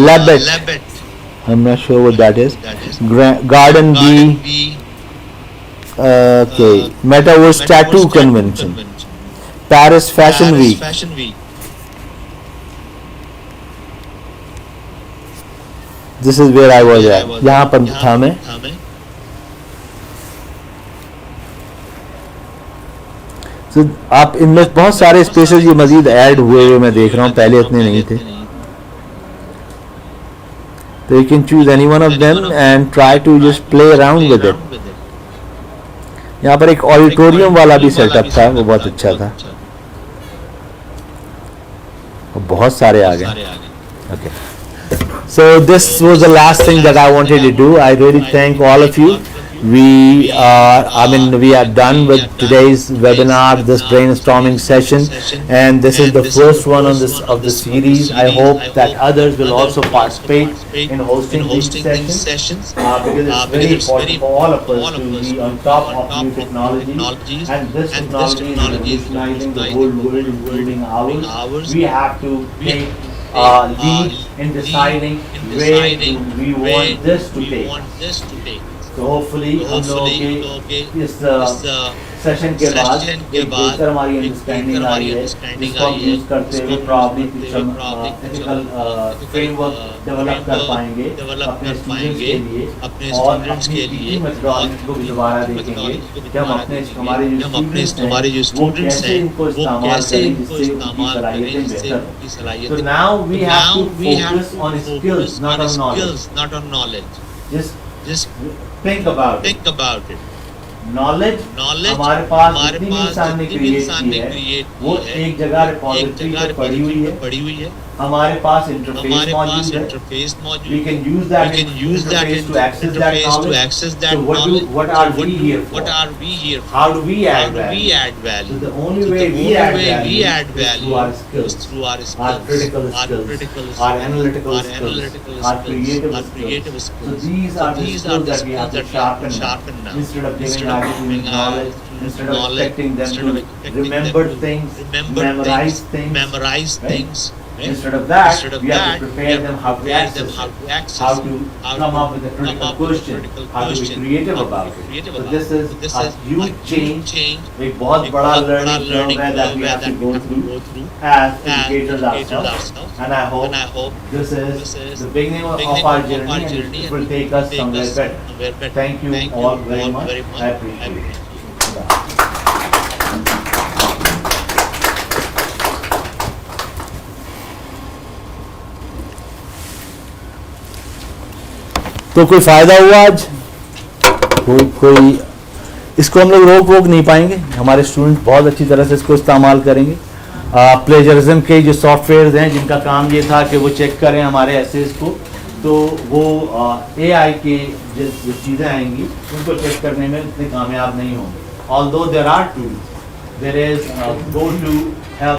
Labet, I'm not sure what that is. Garden Bee, okay, Metaverse Tattoo Convention, Paris Fashion Week. This is where I was at. यहाँ पर था मैं. So, आप इनमें बहुत सारे spaces ये मजीद add हुए मैं देख रहा हूँ, पहले इतने नहीं थे. तो you can choose any one of them and try to just play around with it. यहाँ पर एक ऑडिटोरियम वाला भी सेटअप था, वो बहुत अच्छा था. और बहुत सारे आ गए. Okay. So this was the last thing that I wanted to do. I really thank all of you. We are done with today's webinar, this brainstorming session, and this is the first one on of the series. I hope that others will also participate in hosting these sessions, because it's very important for all of us to be on top of new technologies, and this technology is revolutionizing the whole world, including ours. We have to take lead in deciding where we want this to take. So तो hopefully हम लोगों के इस session के बाद एक बेहतर हमारी अंडरस्टैंडिंग आई है, जिसको हम यूज करते हुए प्रॉब्ली कुछ हम एथिकल फ्रेमवर्क डेवलप कर पाएंगे अपने स्टूडेंट्स के लिए, और अपनी टीचिंग मेथोडोलॉजी को भी दोबारा देखेंगे कि हम अपने हमारे जो स्टूडेंट्स हैं वो कैसे इनको इस्तेमाल करें जिससे उनकी सलाहियतें। So now we have to focus on skills, not on knowledge. Just think about it. Knowledge हमारे पास जितनी भी इंसान ने क्रिएट की है वो एक जगह रिपोजिटरी पर पड़ी हुई है। हमारे पास इंटरफेस मौजूद है। We can use that interface to access that knowledge. So what are we here for? How do we add value? So the only way we add value is through our skills, our critical skills, our analytical skills, our creative skills. So these are the skills that we have to sharpen now. Instead of giving our students knowledge, instead of expecting them to remember things, memorize things. Instead of that, we have to prepare them how to access, how to come up with a critical question, how to be creative about it. So this is a huge change, एक बहुत बड़ा learning curve है that we have to go through as educators ourselves. And I hope this is the beginning of our journey, and it will take us somewhere better. Thank you all very much. I appreciate it. तो कोई फायदा हुआ आज? कोई इसको हम लोग रोक नहीं पाएंगे। हमारे स्टूडेंट बहुत अच्छी तरह से इसको इस्तेमाल करेंगे। प्लेजरिज्म के जो सॉफ्टवेयर्स हैं जिनका काम ये था कि वो चेक करें हमारे एसेस को, तो वो AI के जो चीज़ें आएंगी उनको चेक करने में इतने कामयाब नहीं होंगे। Although there are tools, there is go to help